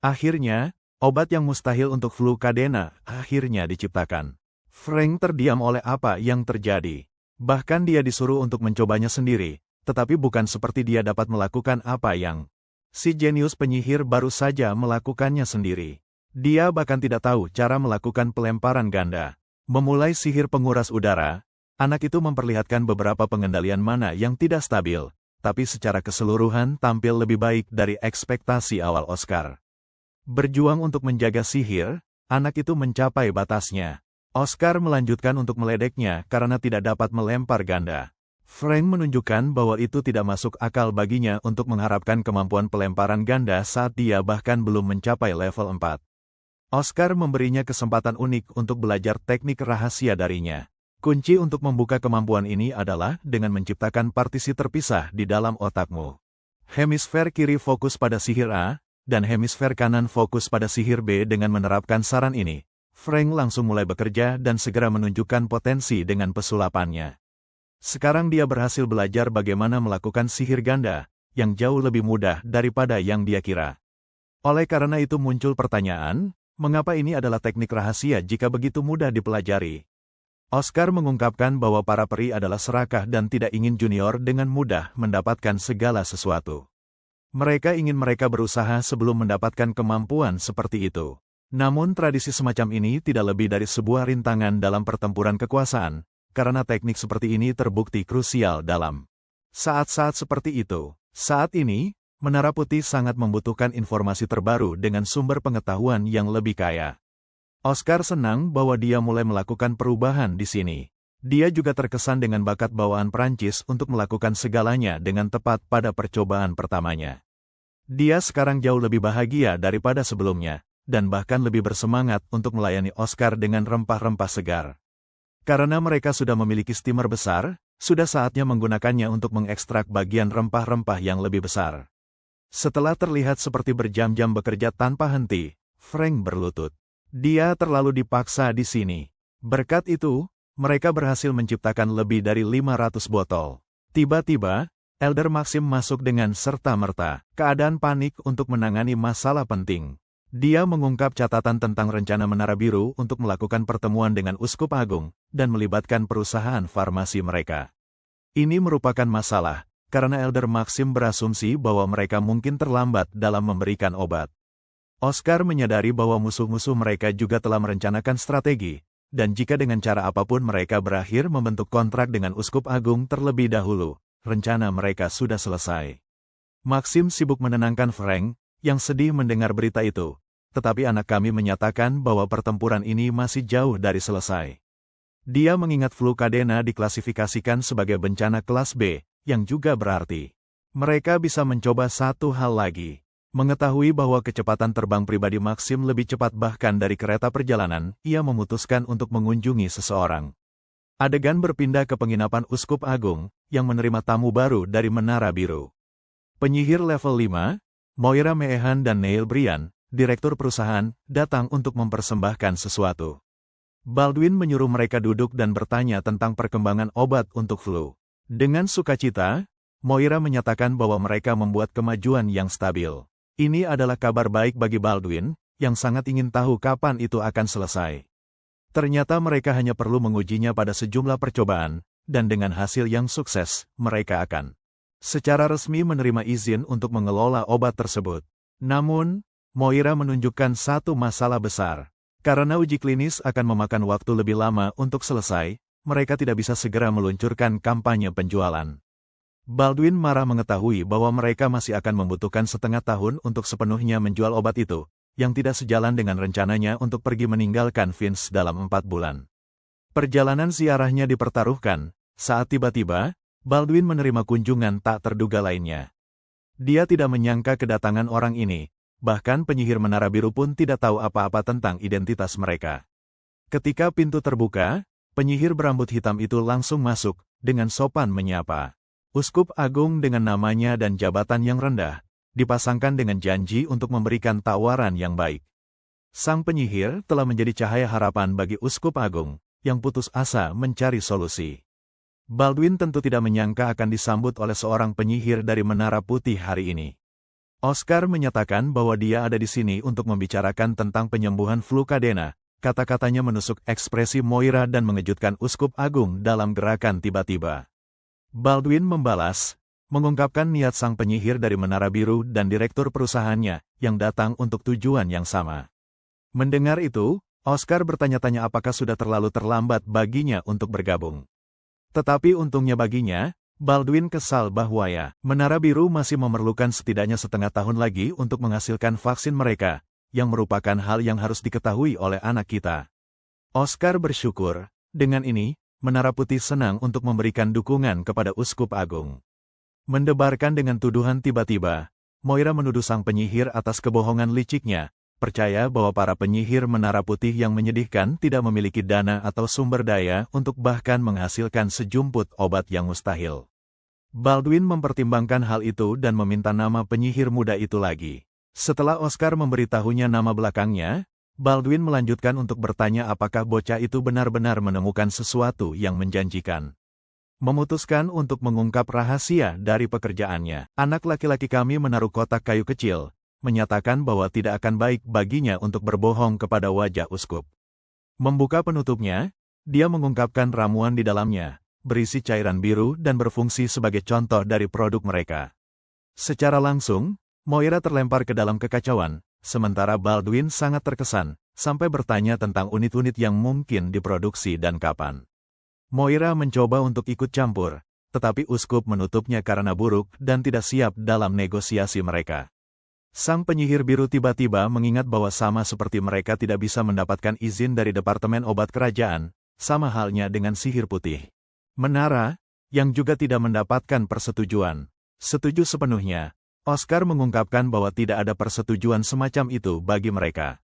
Akhirnya, obat yang mustahil untuk flu Cadena akhirnya diciptakan. Frank terdiam oleh apa yang terjadi. Bahkan dia disuruh untuk mencobanya sendiri, tetapi bukan seperti dia dapat melakukan apa yang si jenius penyihir baru saja melakukannya sendiri. Dia bahkan tidak tahu cara melakukan pelemparan ganda. Memulai sihir penguras udara, anak itu memperlihatkan beberapa pengendalian mana yang tidak stabil, tapi secara keseluruhan tampil lebih baik dari ekspektasi awal Oscar. Berjuang untuk menjaga sihir, anak itu mencapai batasnya. Oscar melanjutkan untuk meledeknya karena tidak dapat melempar ganda. Frank menunjukkan bahwa itu tidak masuk akal baginya untuk mengharapkan kemampuan pelemparan ganda saat dia bahkan belum mencapai level 4. Oscar memberinya kesempatan unik untuk belajar teknik rahasia darinya. Kunci untuk membuka kemampuan ini adalah dengan menciptakan partisi terpisah di dalam otakmu. Hemisfer kiri fokus pada sihir A, dan hemisfer kanan fokus pada sihir B. Dengan menerapkan saran ini, Frank langsung mulai bekerja dan segera menunjukkan potensi dengan pesulapannya. Sekarang dia berhasil belajar bagaimana melakukan sihir ganda, yang jauh lebih mudah daripada yang dia kira. Oleh karena itu muncul pertanyaan, mengapa ini adalah teknik rahasia jika begitu mudah dipelajari? Oscar mengungkapkan bahwa para peri adalah serakah dan tidak ingin junior dengan mudah mendapatkan segala sesuatu. Mereka ingin mereka berusaha sebelum mendapatkan kemampuan seperti itu. Namun tradisi semacam ini tidak lebih dari sebuah rintangan dalam pertempuran kekuasaan, karena teknik seperti ini terbukti krusial dalam saat-saat seperti itu. Saat ini, Menara Putih sangat membutuhkan informasi terbaru dengan sumber pengetahuan yang lebih kaya. Oscar senang bahwa dia mulai melakukan perubahan di sini. Dia juga terkesan dengan bakat bawaan Prancis untuk melakukan segalanya dengan tepat pada percobaan pertamanya. Dia sekarang jauh lebih bahagia daripada sebelumnya, dan bahkan lebih bersemangat untuk melayani Oscar dengan rempah-rempah segar. Karena mereka sudah memiliki steamer besar, sudah saatnya menggunakannya untuk mengekstrak bagian rempah-rempah yang lebih besar. Setelah terlihat seperti berjam-jam bekerja tanpa henti, Frank berlutut. Dia terlalu dipaksa di sini. Berkat itu, mereka berhasil menciptakan lebih dari 500 botol. Tiba-tiba, Elder Maxim masuk dengan serta-merta, keadaan panik untuk menangani masalah penting. Dia mengungkap catatan tentang rencana Menara Biru untuk melakukan pertemuan dengan Uskup Agung dan melibatkan perusahaan farmasi mereka. Ini merupakan masalah, karena Elder Maxim berasumsi bahwa mereka mungkin terlambat dalam memberikan obat. Oscar menyadari bahwa musuh-musuh mereka juga telah merencanakan strategi, dan jika dengan cara apapun mereka berakhir membentuk kontrak dengan Uskup Agung terlebih dahulu, rencana mereka sudah selesai. Maxim sibuk menenangkan Frank, yang sedih mendengar berita itu, tetapi anak kami menyatakan bahwa pertempuran ini masih jauh dari selesai. Dia mengingat flu Cadena diklasifikasikan sebagai bencana kelas B, yang juga berarti mereka bisa mencoba satu hal lagi. Mengetahui bahwa kecepatan terbang pribadi Maxim lebih cepat bahkan dari kereta perjalanan, ia memutuskan untuk mengunjungi seseorang. Adegan berpindah ke penginapan Uskup Agung, yang menerima tamu baru dari Menara Biru. Penyihir level 5, Moira Meehan dan Neil Brian, direktur perusahaan, datang untuk mempersembahkan sesuatu. Baldwin menyuruh mereka duduk dan bertanya tentang perkembangan obat untuk flu. Dengan sukacita, Moira menyatakan bahwa mereka membuat kemajuan yang stabil. Ini adalah kabar baik bagi Baldwin, yang sangat ingin tahu kapan itu akan selesai. Ternyata mereka hanya perlu mengujinya pada sejumlah percobaan, dan dengan hasil yang sukses, mereka akan secara resmi menerima izin untuk mengelola obat tersebut. Namun, Moira menunjukkan satu masalah besar. Karena uji klinis akan memakan waktu lebih lama untuk selesai, mereka tidak bisa segera meluncurkan kampanye penjualan. Baldwin marah mengetahui bahwa mereka masih akan membutuhkan setengah tahun untuk sepenuhnya menjual obat itu, yang tidak sejalan dengan rencananya untuk pergi meninggalkan Vince dalam 4 bulan. Perjalanan ziarahnya dipertaruhkan, saat tiba-tiba, Baldwin menerima kunjungan tak terduga lainnya. Dia tidak menyangka kedatangan orang ini, bahkan penyihir Menara Biru pun tidak tahu apa-apa tentang identitas mereka. Ketika pintu terbuka, penyihir berambut hitam itu langsung masuk, dengan sopan menyapa. Uskup Agung dengan namanya dan jabatan yang rendah, dipasangkan dengan janji untuk memberikan tawaran yang baik. Sang penyihir telah menjadi cahaya harapan bagi Uskup Agung, yang putus asa mencari solusi. Baldwin tentu tidak menyangka akan disambut oleh seorang penyihir dari Menara Putih hari ini. Oscar menyatakan bahwa dia ada di sini untuk membicarakan tentang penyembuhan flu Cadena. Kata-katanya menusuk ekspresi Moira dan mengejutkan Uskup Agung dalam gerakan tiba-tiba. Baldwin membalas, mengungkapkan niat sang penyihir dari Menara Biru dan direktur perusahaannya, yang datang untuk tujuan yang sama. Mendengar itu, Oscar bertanya-tanya apakah sudah terlalu terlambat baginya untuk bergabung. Tetapi untungnya baginya, Baldwin kesal bahwa Menara Biru masih memerlukan setidaknya setengah tahun lagi untuk menghasilkan vaksin mereka, yang merupakan hal yang harus diketahui oleh anak kita. Oscar bersyukur, dengan ini, Menara Putih senang untuk memberikan dukungan kepada Uskup Agung. Mendebarkan dengan tuduhan tiba-tiba, Moira menuduh sang penyihir atas kebohongan liciknya, percaya bahwa para penyihir Menara Putih yang menyedihkan tidak memiliki dana atau sumber daya untuk bahkan menghasilkan sejumput obat yang mustahil. Baldwin mempertimbangkan hal itu dan meminta nama penyihir muda itu lagi. Setelah Oscar memberitahunya nama belakangnya, Baldwin melanjutkan untuk bertanya apakah bocah itu benar-benar menemukan sesuatu yang menjanjikan. memutuskan untuk mengungkap rahasia dari pekerjaannya. Anak laki-laki kami menaruh kotak kayu kecil, menyatakan bahwa tidak akan baik baginya untuk berbohong kepada wajah uskup. Membuka penutupnya, dia mengungkapkan ramuan di dalamnya, berisi cairan biru dan berfungsi sebagai contoh dari produk mereka. Secara langsung, Moira terlempar ke dalam kekacauan, sementara Baldwin sangat terkesan, sampai bertanya tentang unit-unit yang mungkin diproduksi dan kapan. Moira mencoba untuk ikut campur, tetapi uskup menutupnya karena buruk dan tidak siap dalam negosiasi mereka. Sang penyihir biru tiba-tiba mengingat bahwa sama seperti mereka tidak bisa mendapatkan izin dari Departemen Obat Kerajaan, sama halnya dengan sihir putih. Menara, yang juga tidak mendapatkan persetujuan, setuju sepenuhnya. Oscar mengungkapkan bahwa tidak ada persetujuan semacam itu bagi mereka.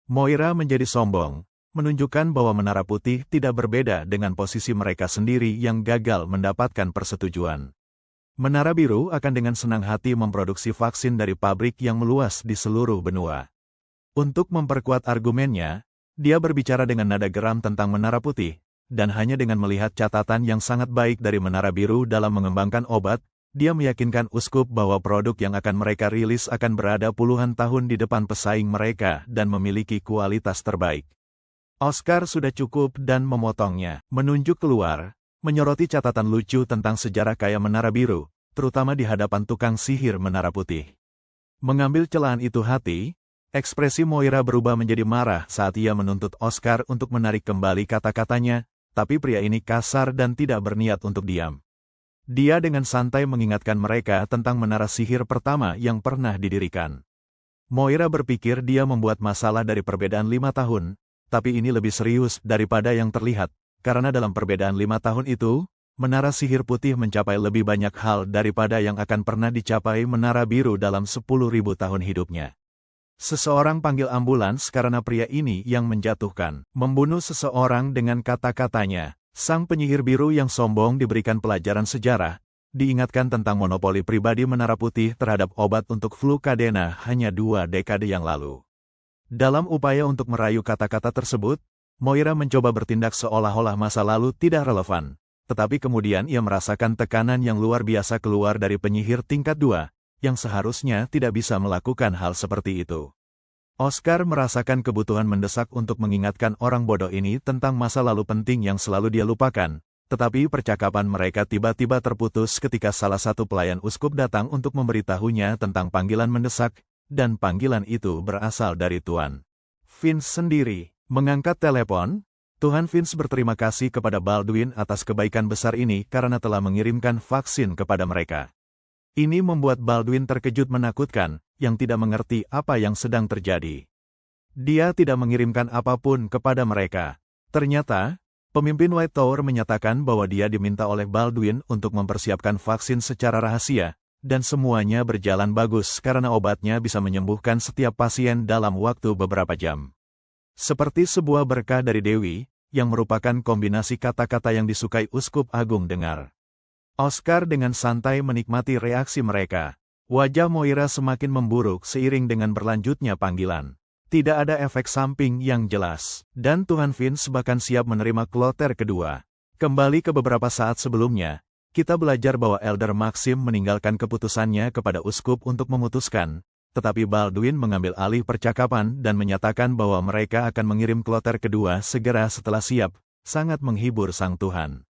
Moira menjadi sombong, menunjukkan bahwa Menara Putih tidak berbeda dengan posisi mereka sendiri yang gagal mendapatkan persetujuan. Menara Biru akan dengan senang hati memproduksi vaksin dari pabrik yang meluas di seluruh benua. Untuk memperkuat argumennya, dia berbicara dengan nada geram tentang Menara Putih, dan hanya dengan melihat catatan yang sangat baik dari Menara Biru dalam mengembangkan obat, dia meyakinkan uskup bahwa produk yang akan mereka rilis akan berada puluhan tahun di depan pesaing mereka dan memiliki kualitas terbaik. Oscar sudah cukup dan memotongnya, menunjuk keluar, menyoroti catatan lucu tentang sejarah kaya Menara Biru, terutama di hadapan tukang sihir Menara Putih. Mengambil celaan itu hati, ekspresi Moira berubah menjadi marah saat ia menuntut Oscar untuk menarik kembali kata-katanya, tapi pria ini kasar dan tidak berniat untuk diam. Dia dengan santai mengingatkan mereka tentang menara sihir pertama yang pernah didirikan. Moira berpikir dia membuat masalah dari perbedaan 5 tahun, tapi ini lebih serius daripada yang terlihat, karena dalam perbedaan 5 tahun itu, Menara Sihir Putih mencapai lebih banyak hal daripada yang akan pernah dicapai Menara Biru dalam 10.000 tahun hidupnya. Seseorang panggil ambulans karena pria ini yang menjatuhkan, membunuh seseorang dengan kata-katanya. Sang penyihir biru yang sombong diberikan pelajaran sejarah, diingatkan tentang monopoli pribadi Menara Putih terhadap obat untuk flu Cadena hanya 2 dekade yang lalu. Dalam upaya untuk merayu kata-kata tersebut, Moira mencoba bertindak seolah-olah masa lalu tidak relevan, tetapi kemudian ia merasakan tekanan yang luar biasa keluar dari penyihir tingkat 2, yang seharusnya tidak bisa melakukan hal seperti itu. Oscar merasakan kebutuhan mendesak untuk mengingatkan orang bodoh ini tentang masa lalu penting yang selalu dia lupakan, tetapi percakapan mereka tiba-tiba terputus ketika salah satu pelayan uskup datang untuk memberitahunya tentang panggilan mendesak, dan panggilan itu berasal dari Tuan Vince sendiri. Mengangkat telepon, Tuan Vince berterima kasih kepada Baldwin atas kebaikan besar ini karena telah mengirimkan vaksin kepada mereka. Ini membuat Baldwin terkejut menakutkan, yang tidak mengerti apa yang sedang terjadi. Dia tidak mengirimkan apapun kepada mereka. Ternyata, pemimpin White Tower menyatakan bahwa dia diminta oleh Baldwin untuk mempersiapkan vaksin secara rahasia, dan semuanya berjalan bagus karena obatnya bisa menyembuhkan setiap pasien dalam waktu beberapa jam. Seperti sebuah berkah dari Dewi, yang merupakan kombinasi kata-kata yang disukai Uskup Agung dengar. Oscar dengan santai menikmati reaksi mereka. Wajah Moira semakin memburuk seiring dengan berlanjutnya panggilan. Tidak ada efek samping yang jelas, dan Tuan Vince bahkan siap menerima kloter kedua. Kembali ke beberapa saat sebelumnya, kita belajar bahwa Elder Maxim meninggalkan keputusannya kepada uskup untuk memutuskan, tetapi Baldwin mengambil alih percakapan dan menyatakan bahwa mereka akan mengirim kloter kedua segera setelah siap, sangat menghibur sang Tuhan.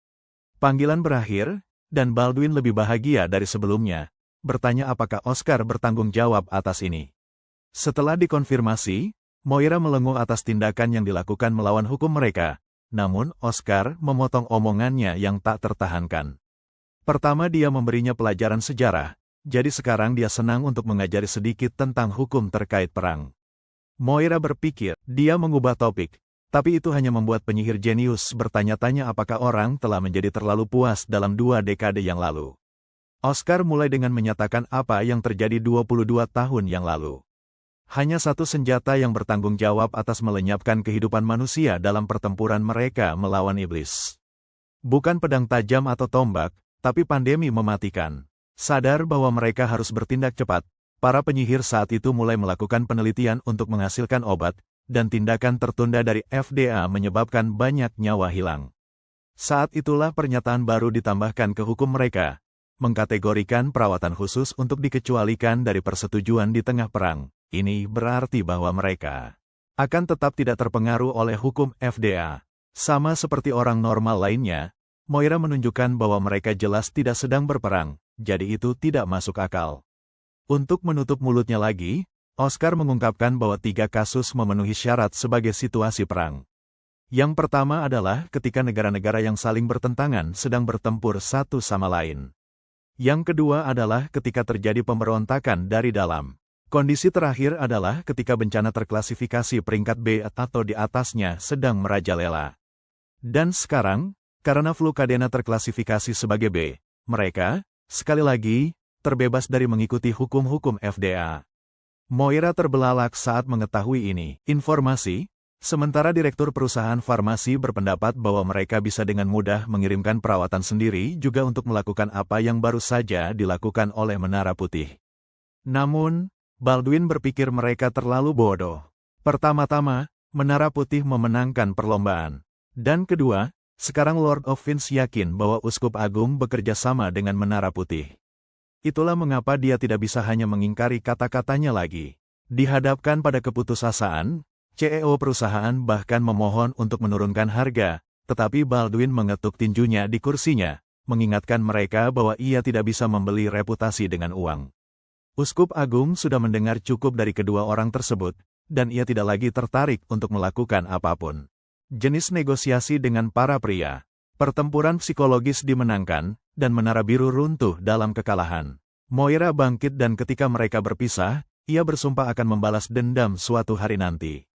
Panggilan berakhir, dan Baldwin lebih bahagia dari sebelumnya, bertanya apakah Oscar bertanggung jawab atas ini. Setelah dikonfirmasi, Moira melenguh atas tindakan yang dilakukan melawan hukum mereka, namun Oscar memotong omongannya yang tak tertahankan. Pertama dia memberinya pelajaran sejarah, jadi sekarang dia senang untuk mengajari sedikit tentang hukum terkait perang. Moira berpikir, dia mengubah topik. Tapi itu hanya membuat penyihir jenius bertanya-tanya apakah orang telah menjadi terlalu puas dalam 2 dekade yang lalu. Oscar mulai dengan menyatakan apa yang terjadi 22 tahun yang lalu. Hanya satu senjata yang bertanggung jawab atas melenyapkan kehidupan manusia dalam pertempuran mereka melawan iblis. Bukan pedang tajam atau tombak, tapi pandemi mematikan. Sadar bahwa mereka harus bertindak cepat, para penyihir saat itu mulai melakukan penelitian untuk menghasilkan obat, dan tindakan tertunda dari FDA menyebabkan banyak nyawa hilang. Saat itulah pernyataan baru ditambahkan ke hukum mereka, mengkategorikan perawatan khusus untuk dikecualikan dari persetujuan di tengah perang. Ini berarti bahwa mereka akan tetap tidak terpengaruh oleh hukum FDA. Sama seperti orang normal lainnya, Moira menunjukkan bahwa mereka jelas tidak sedang berperang, jadi itu tidak masuk akal. Untuk menutup mulutnya lagi, Oscar mengungkapkan bahwa 3 kasus memenuhi syarat sebagai situasi perang. Yang pertama adalah ketika negara-negara yang saling bertentangan sedang bertempur satu sama lain. Yang kedua adalah ketika terjadi pemberontakan dari dalam. Kondisi terakhir adalah ketika bencana terklasifikasi peringkat B atau di atasnya sedang merajalela. Dan sekarang, karena Flukadena terklasifikasi sebagai B, mereka, sekali lagi, terbebas dari mengikuti hukum-hukum FDA. Moira terbelalak saat mengetahui ini. Informasi, sementara Direktur Perusahaan Farmasi berpendapat bahwa mereka bisa dengan mudah mengirimkan perawatan sendiri juga untuk melakukan apa yang baru saja dilakukan oleh Menara Putih. Namun, Baldwin berpikir mereka terlalu bodoh. Pertama-tama, Menara Putih memenangkan perlombaan. Dan kedua, sekarang Lord of Vince yakin bahwa Uskup Agung bekerja sama dengan Menara Putih. Itulah mengapa dia tidak bisa hanya mengingkari kata-katanya lagi. Dihadapkan pada keputusasaan, CEO perusahaan bahkan memohon untuk menurunkan harga, tetapi Baldwin mengetuk tinjunya di kursinya, mengingatkan mereka bahwa ia tidak bisa membeli reputasi dengan uang. Uskup Agung sudah mendengar cukup dari kedua orang tersebut, dan ia tidak lagi tertarik untuk melakukan apapun. Jenis negosiasi dengan para pria. Pertempuran psikologis dimenangkan, dan Menara Biru runtuh dalam kekalahan. Moira bangkit dan ketika mereka berpisah, ia bersumpah akan membalas dendam suatu hari nanti.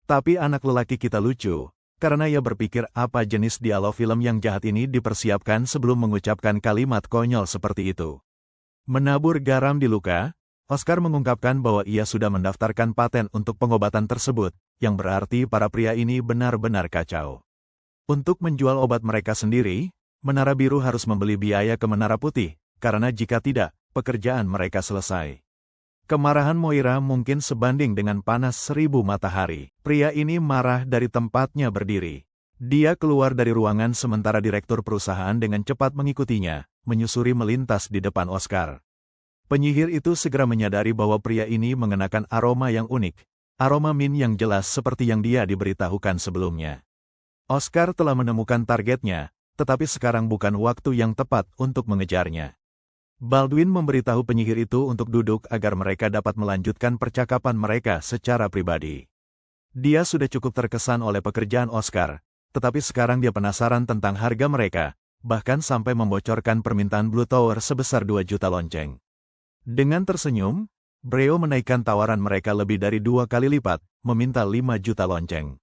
Tapi anak lelaki kita lucu, karena ia berpikir apa jenis dialog film yang jahat ini dipersiapkan sebelum mengucapkan kalimat konyol seperti itu. Menabur garam di luka, Oscar mengungkapkan bahwa ia sudah mendaftarkan paten untuk pengobatan tersebut, yang berarti para pria ini benar-benar kacau. Untuk menjual obat mereka sendiri, Menara Biru harus membeli biaya ke Menara Putih, karena jika tidak, pekerjaan mereka selesai. Kemarahan Moira mungkin sebanding dengan panas 1000 matahari. Pria ini marah dari tempatnya berdiri. Dia keluar dari ruangan sementara direktur perusahaan dengan cepat mengikutinya, menyusuri melintas di depan Oscar. Penyihir itu segera menyadari bahwa pria ini mengenakan aroma yang unik, aroma mint yang jelas seperti yang dia diberitahukan sebelumnya. Oscar telah menemukan targetnya, tetapi sekarang bukan waktu yang tepat untuk mengejarnya. Baldwin memberitahu penyihir itu untuk duduk agar mereka dapat melanjutkan percakapan mereka secara pribadi. Dia sudah cukup terkesan oleh pekerjaan Oscar, tetapi sekarang dia penasaran tentang harga mereka, bahkan sampai membocorkan permintaan Blue Tower sebesar 2 juta lonceng. Dengan tersenyum, Breo menaikkan tawaran mereka lebih dari 2 kali lipat, meminta 5 juta lonceng.